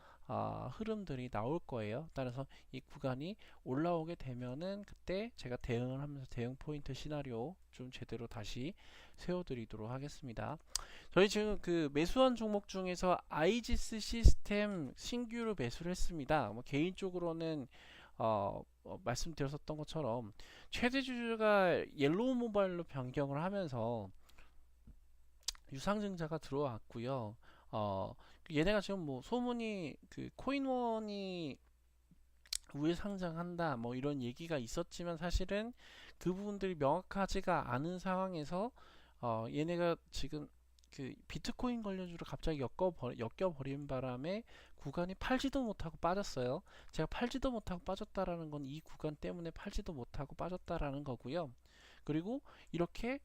흐름들이 나올 거예요. 따라서 이 구간이 올라오게 되면은 그때 제가 대응을 하면서 대응 포인트 시나리오 좀 제대로 다시 세워드리도록 하겠습니다. 저희 지금 그 매수한 종목 중에서 아이지스 시스템 신규로 매수를 했습니다. 개인적으로는 말씀드렸었던 것처럼 최대 주주가 옐로우 모바일로 변경을 하면서 유상증자가 들어왔고요. 얘네가 지금 뭐 소문이 그 코인원이 우회 상장한다 뭐 이런 얘기가 있었지만 사실은 그 부분들이 명확하지가 않은 상황에서 얘네가 지금 그 비트코인 관련주로 갑자기 엮여버린 바람에 구간이 팔지도 못하고 빠졌어요. 제가 팔지도 못하고 빠졌다라는 건 이 구간 때문에 팔지도 못하고 빠졌다라는 거고요. 그리고 이렇게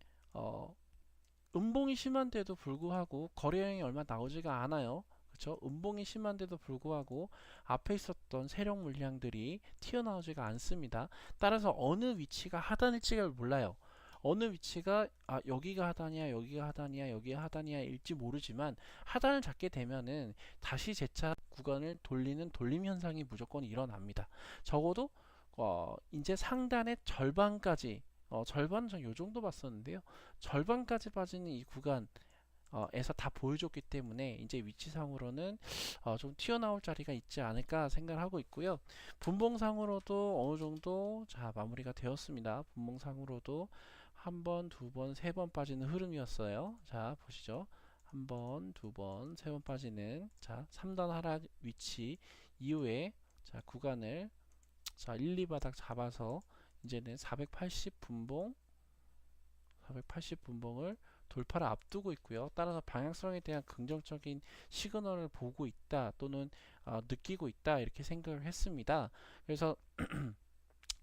음봉이 심한데도 불구하고 거래량이 얼마 나오지가 않아요. 그렇죠? 음봉이 심한데도 불구하고 앞에 있었던 세력 물량들이 튀어나오지가 않습니다. 따라서 어느 위치가 하단일지가 몰라요. 어느 위치가 여기가 하단이야 여기가 하단이야 여기가 하단이야 일지 모르지만 하단을 잡게 되면은 다시 재차 구간을 돌리는 돌림 현상이 무조건 일어납니다. 적어도 이제 상단의 절반까지 절반 전 요 정도 봤었는데요. 절반까지 빠지는 이 구간 에서 다 보여줬기 때문에 이제 위치상으로는 좀 튀어나올 자리가 있지 않을까 생각하고 있고요. 분봉상으로도 어느 정도 자 마무리가 되었습니다. 분봉상으로도 한 번, 두 번, 세 번 빠지는 흐름이었어요. 자 보시죠. 한 번, 두 번, 세 번 빠지는 자 3단 하락 위치 이후에 자 구간을 자 1, 2바닥 잡아서 이제는 480 분봉 480 분봉을 돌파를 앞두고 있고요. 따라서 방향성에 대한 긍정적인 시그널을 보고 있다 또는 느끼고 있다 이렇게 생각을 했습니다. 그래서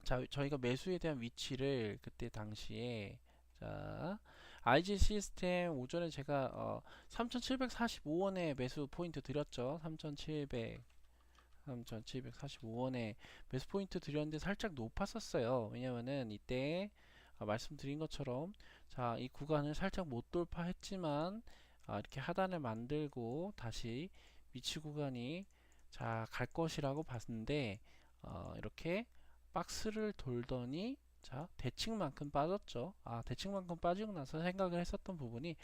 자 저희가 매수에 대한 위치를 그때 당시에 자 IG 시스템 오전에 제가 3,745원에 매수 포인트 드렸죠. 3,745원에 매수 포인트 드렸는데 살짝 높았었어요. 왜냐면은 이때 말씀드린 것처럼 자, 이 구간을 살짝 못 돌파했지만 이렇게 하단을 만들고 다시 위치 구간이 자, 갈 것이라고 봤는데 이렇게 박스를 돌더니 자, 대칭만큼 빠졌죠. 대칭만큼 빠지고 나서 생각을 했었던 부분이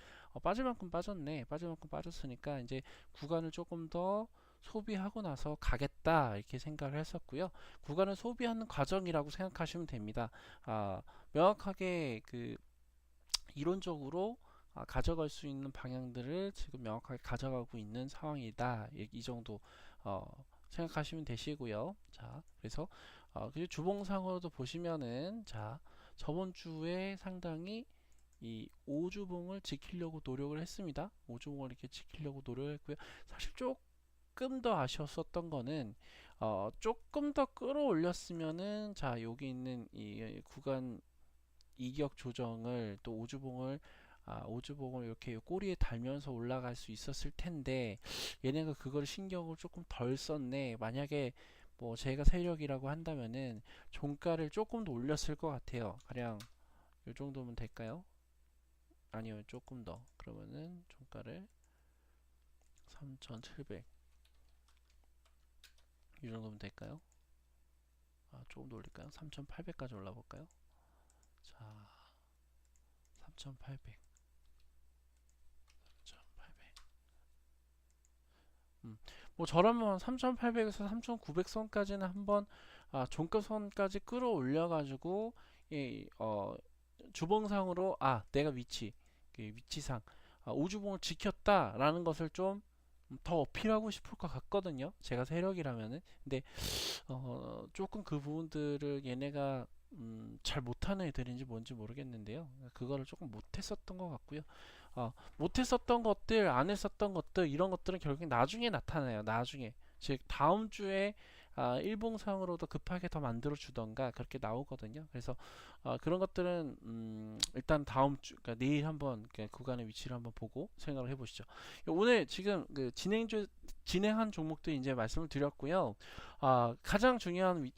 빠질 만큼 빠졌네. 빠질 만큼 빠졌으니까 이제 구간을 조금 더 소비하고 나서 가겠다 이렇게 생각을 했었고요. 구간을 소비하는 과정이라고 생각하시면 됩니다. 명확하게 그 이론적으로 가져갈 수 있는 방향들을 지금 명확하게 가져가고 있는 상황이다. 이 정도 생각하시면 되시고요. 자, 그래서 그리고 주봉상으로도 보시면은 자 저번 주에 상당히 이 5주봉을 지키려고 노력을 했습니다. 5주봉을 이렇게 지키려고 노력했고요. 사실 조금 더 아쉬웠었던 거는 조금 더 끌어올렸으면은 자 여기 있는 이 구간 이격 조정을 또 오주봉을 이렇게 꼬리에 달면서 올라갈 수 있었을 텐데 얘네가 그걸 신경을 조금 덜 썼네. 만약에 뭐 제가 세력이라고 한다면은 종가를 조금 더 올렸을 것 같아요. 가령 이 정도면 될까요? 아니요, 조금 더. 그러면은 종가를 3,700 이 정도면 될까요? 조금 더 올릴까요? 3,800까지 올라볼까요? 자, 3,800 뭐 저라면 3,800에서 3,900선까지는 한번 종가선까지 끌어올려 가지고 주봉상으로 내가 위치상 우주봉을 지켰다라는 것을 좀 더 어필하고 싶을 것 같거든요. 제가 세력이라면은. 근데 조금 그 부분들을 얘네가 잘 못하는 애들인지 뭔지 모르겠는데요. 그거를 조금 못했었던 것 같고요. 못했었던 것들, 안 했었던 것들 이런 것들은 결국 나중에 나타나요. 나중에 즉 다음 주에 일봉상으로도 급하게 더 만들어 주던가 그렇게 나오거든요. 그래서 그런 것들은 일단 다음 주, 그러니까 내일 한번 구간의 위치를 한번 보고 생각을 해보시죠. 오늘 지금 그 진행한 종목들 이제 말씀을 드렸고요. 가장 중요한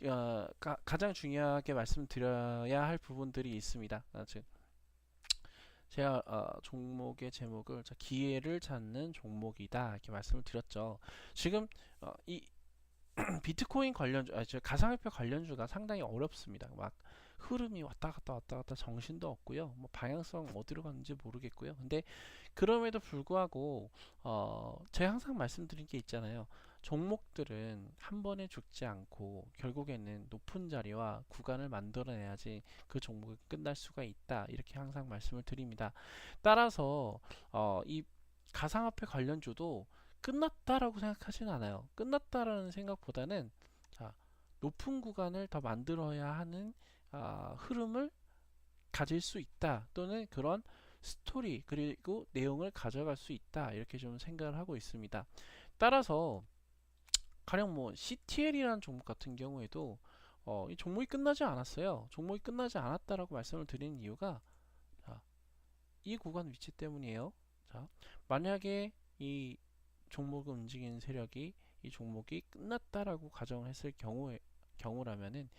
가장 중요하게 말씀드려야 할 부분들이 있습니다. 즉 제가 종목의 제목을 기회를 찾는 종목이다 이렇게 말씀을 드렸죠. 지금 이 비트코인 관련주, 가상화폐 관련주가 상당히 어렵습니다. 막 흐름이 왔다 갔다 정신도 없고요. 뭐 방향성 어디로 가는지 모르겠고요. 근데 그럼에도 불구하고 제가 항상 말씀드린 게 있잖아요. 종목들은 한 번에 죽지 않고 결국에는 높은 자리와 구간을 만들어내야지 그 종목이 끝날 수가 있다. 이렇게 항상 말씀을 드립니다. 따라서 이 가상화폐 관련주도 끝났다라고 생각하진 않아요. 끝났다라는 생각보다는 자, 높은 구간을 더 만들어야 하는 흐름을 가질 수 있다. 또는 그런 스토리 그리고 내용을 가져갈 수 있다. 이렇게 좀 생각을 하고 있습니다. 따라서 가령 뭐 CTL이라는 종목 같은 경우에도 이 종목이 끝나지 않았어요. 종목이 끝나지 않았다라고 말씀을 드리는 이유가 자, 이 구간 위치 때문이에요. 자, 만약에 이 종목을 움직이는 세력이 이 종목이 끝났다라고 가정을 했을 경우라면은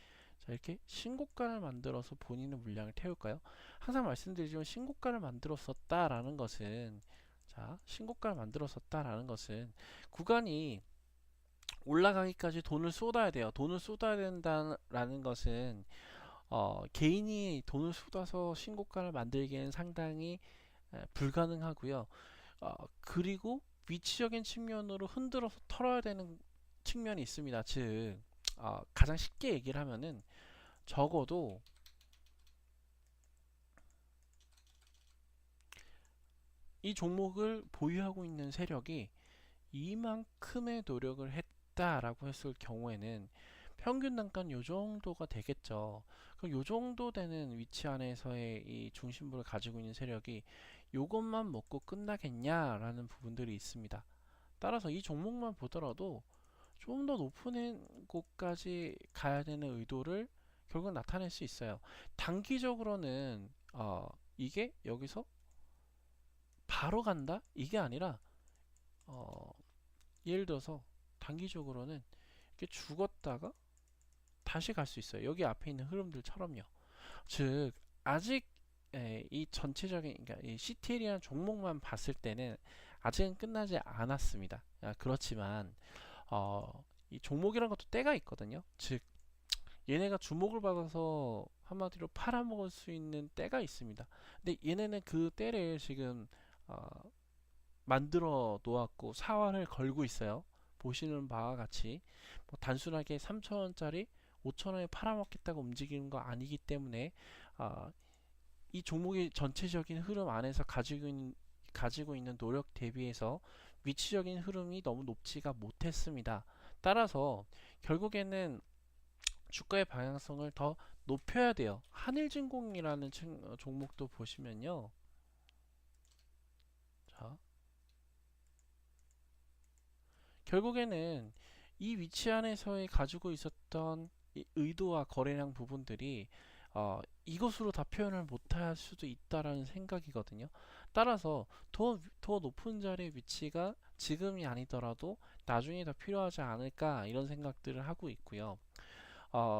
자 이렇게 신고가를 만들어서 본인의 물량을 태울까요? 항상 말씀드리지만 신고가를 만들었었다라는 것은 신고가를 만들었었다라는 것은 구간이 올라가기까지 돈을 쏟아야 돼요. 돈을 쏟아야 된다라는 것은 개인이 돈을 쏟아서 신고가를 만들기에는 상당히 불가능하고요. 그리고 위치적인 측면으로 흔들어서 털어야 되는 측면이 있습니다. 즉, 가장 쉽게 얘기를 하면은 적어도 이 종목을 보유하고 있는 세력이 이만큼의 노력을 했다라고 했을 경우에는 평균 단가는 요 정도가 되겠죠. 그럼 요 정도 되는 위치 안에서의 이 중심부를 가지고 있는 세력이 요것만 먹고 끝나겠냐라는 부분들이 있습니다. 따라서 이 종목만 보더라도 좀 더 높은 곳까지 가야 되는 의도를 결국 나타낼 수 있어요. 단기적으로는 이게 여기서 바로 간다? 이게 아니라 어, 예를 들어서 단기적으로는 이렇게 죽었다가 다시 갈 수 있어요. 여기 앞에 있는 흐름들처럼요. 즉 아직 이 전체적인 그러니까 이 CTL이라는 종목만 봤을 때는 아직은 끝나지 않았습니다. 그렇지만 이 종목이라는 것도 때가 있거든요. 즉 얘네가 주목을 받아서 한마디로 팔아먹을 수 있는 때가 있습니다. 근데 얘네는 그 때를 지금 어, 만들어 놓았고 사활을 걸고 있어요. 보시는 바와 같이 뭐 단순하게 3,000원짜리 5,000원에 팔아먹겠다고 움직이는 거 아니기 때문에 어, 이 종목의 전체적인 흐름 안에서 가지고 있는 노력 대비해서 위치적인 흐름이 너무 높지가 못했습니다. 따라서 결국에는 주가의 방향성을 더 높여야 돼요. 한일진공이라는 종목도 보시면요. 자, 결국에는 이 위치 안에서의 가지고 있었던 이 의도와 거래량 부분들이 이것으로 다 표현을 못할 수도 있다라는 생각이거든요. 따라서 더 높은 자리의 위치가 지금이 아니더라도 나중에 더 필요하지 않을까 이런 생각들을 하고 있고요.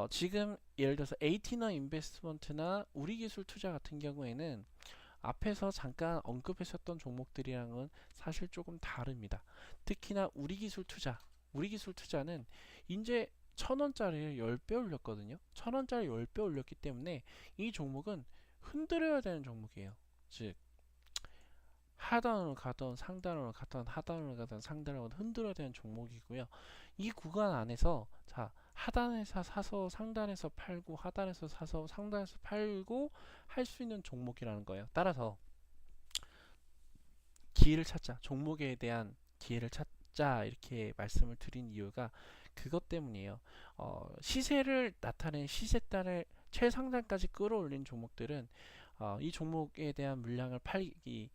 지금 예를 들어서 에이티너 인베스트먼트나 우리기술 투자 같은 경우에는 앞에서 잠깐 언급했었던 종목들이랑은 사실 조금 다릅니다. 특히나 우리기술 투자는 이제 1,000원짜리를 10배 올렸거든요. 1,000원짜리 10배 올렸기 때문에 이 종목은 흔들어야 되는 종목이에요. 즉 하단으로 가던 상단으로 가던 하단으로 가던 상단으로 흔들어야 되는 종목이고요. 이 구간 안에서 자 하단에서 사서 상단에서 팔고 하단에서 사서 상단에서 팔고 할 수 있는 종목이라는 거예요. 따라서 기회를 찾자. 종목에 대한 기회를 찾자. 이렇게 말씀을 드린 이유가 그것 때문이에요. 시세를 나타낸 시세단을 최상단까지 끌어올린 종목들은 이 종목에 대한 물량을 팔기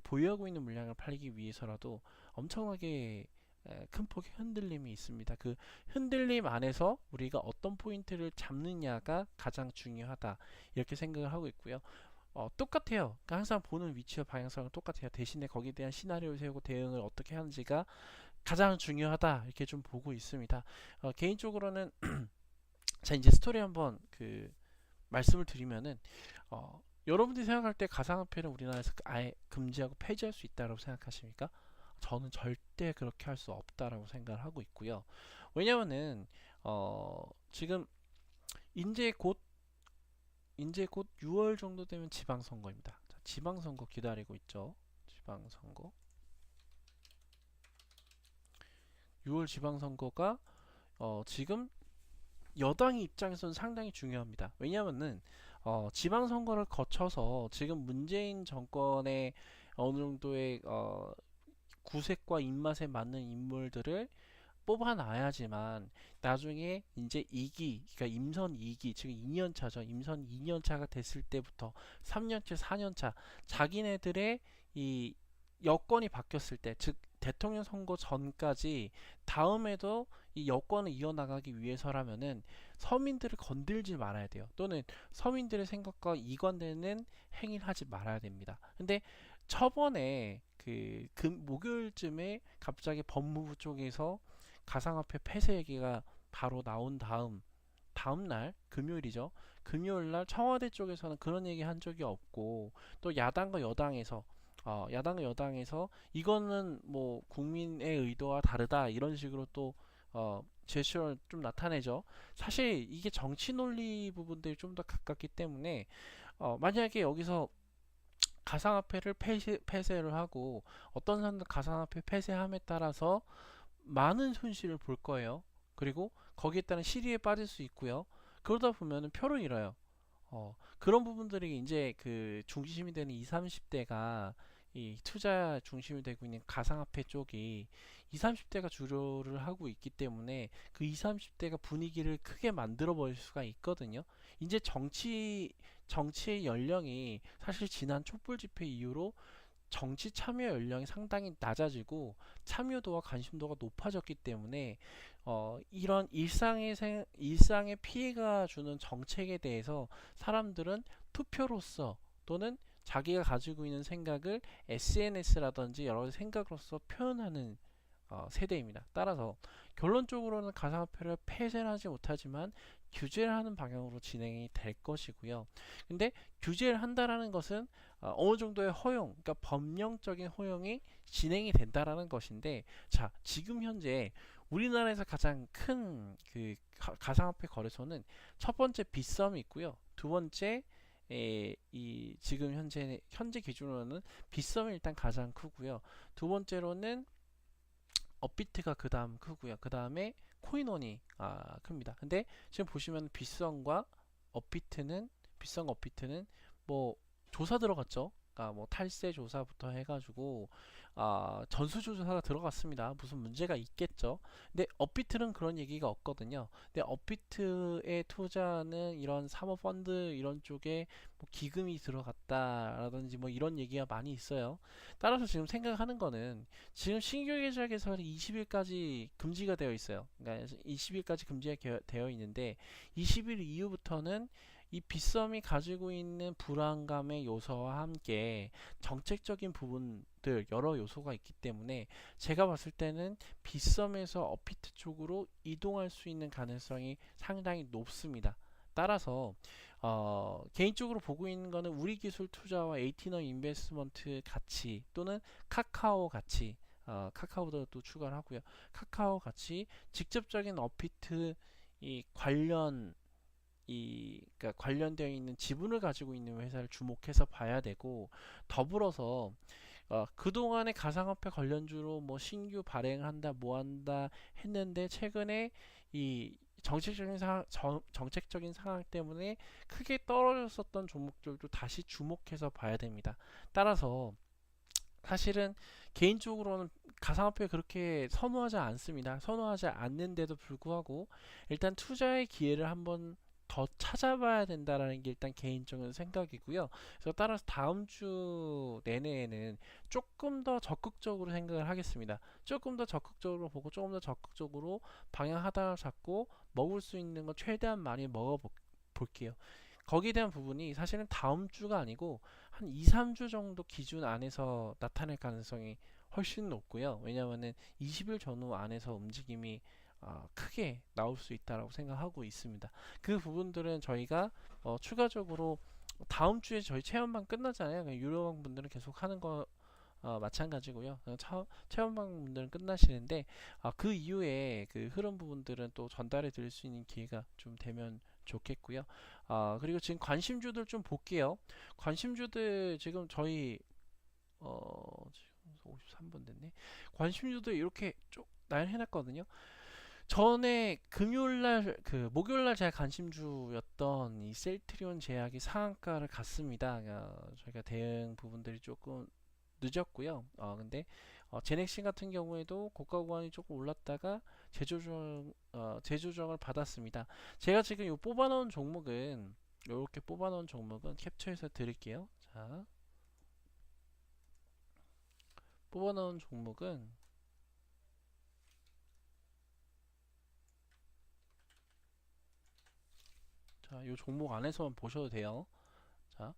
보유하고 있는 물량을 팔기 위해서라도 엄청나게 큰 폭의 흔들림이 있습니다. 그 흔들림 안에서 우리가 어떤 포인트를 잡느냐가 가장 중요하다 이렇게 생각을 하고 있고요. 똑같아요. 그러니까 항상 보는 위치와 방향성은 똑같아요. 대신에 거기에 대한 시나리오를 세우고 대응을 어떻게 하는지가 가장 중요하다 이렇게 좀 보고 있습니다. 개인적으로는 자 이제 스토리 한번 그 말씀을 드리면은 여러분들이 생각할 때 가상화폐를 우리나라에서 아예 금지하고 폐지할 수 있다고 생각하십니까? 저는 절대 그렇게 할 수 없다라고 생각을 하고 있고요. 왜냐면은 지금 이제 곧 이제 곧 6월 정도 되면 지방선거입니다. 자, 지방선거 기다리고 있죠. 지방선거. 6월 지방선거가 지금 여당의 입장에서는 상당히 중요합니다. 왜냐하면은 지방선거를 거쳐서 지금 문재인 정권의 어느 정도의 구색과 입맛에 맞는 인물들을 뽑아놔야지만 나중에 이제 2기, 그러니까 임선 2기, 지금 2년차죠. 임선 2년차가 됐을 때부터 3년차, 4년차 자기네들의 이 여건이 바뀌었을 때, 즉 대통령 선거 전까지 다음에도 이 여권을 이어나가기 위해서라면은 서민들을 건들지 말아야 돼요. 또는 서민들의 생각과 이관되는 행위를 하지 말아야 됩니다. 근데 저번에 그 목요일쯤에 갑자기 법무부 쪽에서 가상화폐 폐쇄 얘기가 바로 나온 다음 날 금요일이죠. 금요일 날 청와대 쪽에서는 그런 얘기 한 적이 없고 또 야당과 여당에서 이거는 뭐 국민의 의도와 다르다 이런 식으로 또 제스처를 좀 나타내죠. 사실 이게 정치 논리 부분들이 좀 더 가깝기 때문에 만약에 여기서 가상화폐를 폐쇄를 하고 어떤 사람들 가상화폐 폐쇄함에 따라서 많은 손실을 볼 거예요. 그리고 거기에 따른 시리에 빠질 수 있고요. 그러다 보면은 표를 잃어요. 그런 부분들이 이제 그 중심이 되는 20, 30대가 이 투자 중심이 되고 있는 가상화폐 쪽이 20, 30대가 주류를 하고 있기 때문에 그 20, 30대가 분위기를 크게 만들어 버릴 수가 있거든요. 이제 정치의 연령이 사실 지난 촛불 집회 이후로 정치 참여 연령이 상당히 낮아지고 참여도와 관심도가 높아졌기 때문에 이런 일상의 피해가 주는 정책에 대해서 사람들은 투표로서 또는 자기가 가지고 있는 생각을 SNS라든지 여러 가지 생각으로서 표현하는 세대입니다. 따라서 결론적으로는 가상화폐를 폐쇄를 하지 못하지만 규제를 하는 방향으로 진행이 될 것이고요. 근데 규제를 한다라는 것은 어느 정도의 허용, 그러니까 법령적인 허용이 진행이 된다라는 것인데, 자, 지금 현재 우리나라에서 가장 큰 그 가상화폐 거래소는 첫 번째 빗썸이 있고요. 두 번째 이 지금 현재 기준으로는 빗썸이 일단 가장 크고요. 두 번째로는 업비트가 그 다음 크고요. 그 다음에 코인원이 큽니다. 근데 지금 보시면 빗썸 업비트는 뭐 조사 들어갔죠. 그러니까 뭐 탈세 조사부터 해가지고 전수 조사가 들어갔습니다. 무슨 문제가 있겠죠. 근데 업비트는 그런 얘기가 없거든요. 근데 업비트의 투자는 이런 사모펀드 이런 쪽에 뭐 기금이 들어갔다라든지 뭐 이런 얘기가 많이 있어요. 따라서 지금 생각하는 거는 지금 신규 계좌 개설이 20일까지 금지가 되어 있어요. 그러니까 20일까지 금지가 되어 있는데 20일 이후부터는 이 빗썸이 가지고 있는 불안감의 요소와 함께 정책적인 부분들 여러 요소가 있기 때문에 제가 봤을 때는 빗썸에서 업비트 쪽으로 이동할 수 있는 가능성이 상당히 높습니다. 따라서 개인적으로 보고 있는 거는 우리 기술 투자와 에이티너 인베스트먼트 가치 또는 카카오 가치 카카오도 또 추가를 하고요. 카카오 같이 직접적인 업비트 이 관련 그러니까 관련되어 있는 지분을 가지고 있는 회사를 주목해서 봐야 되고 더불어서 그동안의 가상화폐 관련주로 뭐 신규 발행을 한다 뭐 한다 했는데 최근에 이 정책적인 상황 때문에 크게 떨어졌었던 종목들도 다시 주목해서 봐야 됩니다. 따라서 사실은 개인적으로는 가상화폐 그렇게 선호하지 않습니다. 선호하지 않는데도 불구하고 일단 투자의 기회를 한번 더 찾아봐야 된다라는 게 일단 개인적인 생각이고요. 그래서 따라서 다음 주 내내에는 조금 더 적극적으로 생각을 하겠습니다. 조금 더 적극적으로 보고 조금 더 적극적으로 방향 하단을 잡고 먹을 수 있는 거 최대한 많이 먹어 볼게요. 거기에 대한 부분이 사실은 다음 주가 아니고 한 2, 3주 정도 기준 안에서 나타날 가능성이 훨씬 높고요. 왜냐하면은 20일 전후 안에서 움직임이 크게 나올 수 있다라고 생각하고 있습니다. 그 부분들은 저희가 추가적으로 다음 주에 저희 체험반 끝나잖아요. 유료방 분들은 계속 하는 거 마찬가지고요. 체험방 분들은 끝나시는데 그 이후에 그 흐름 부분들은 또 전달해 드릴 수 있는 기회가 좀 되면 좋겠고요. 그리고 지금 관심주들 좀 볼게요. 관심주들 지금 저희 지금 53분 됐네. 관심주들 이렇게 쭉 나열해놨거든요. 전에 금요일날 목요일날 제가 관심주였던 이 셀트리온 제약이 상한가를 갔습니다. 저희가 대응 부분들이 조금 늦었고요. 근데 제넥신 같은 경우에도 고가 구간이 조금 올랐다가 재조정을 받았습니다. 제가 지금 요 뽑아놓은 종목은 이렇게 뽑아놓은 종목은 캡처해서 드릴게요. 자, 뽑아놓은 종목은 자, 요 종목 안에서만 보셔도 돼요. 자,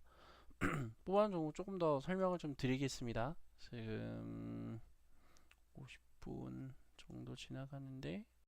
뽑아놓은 종목 조금 더 설명을 좀 드리겠습니다. 지금 50분 정도 지나가는데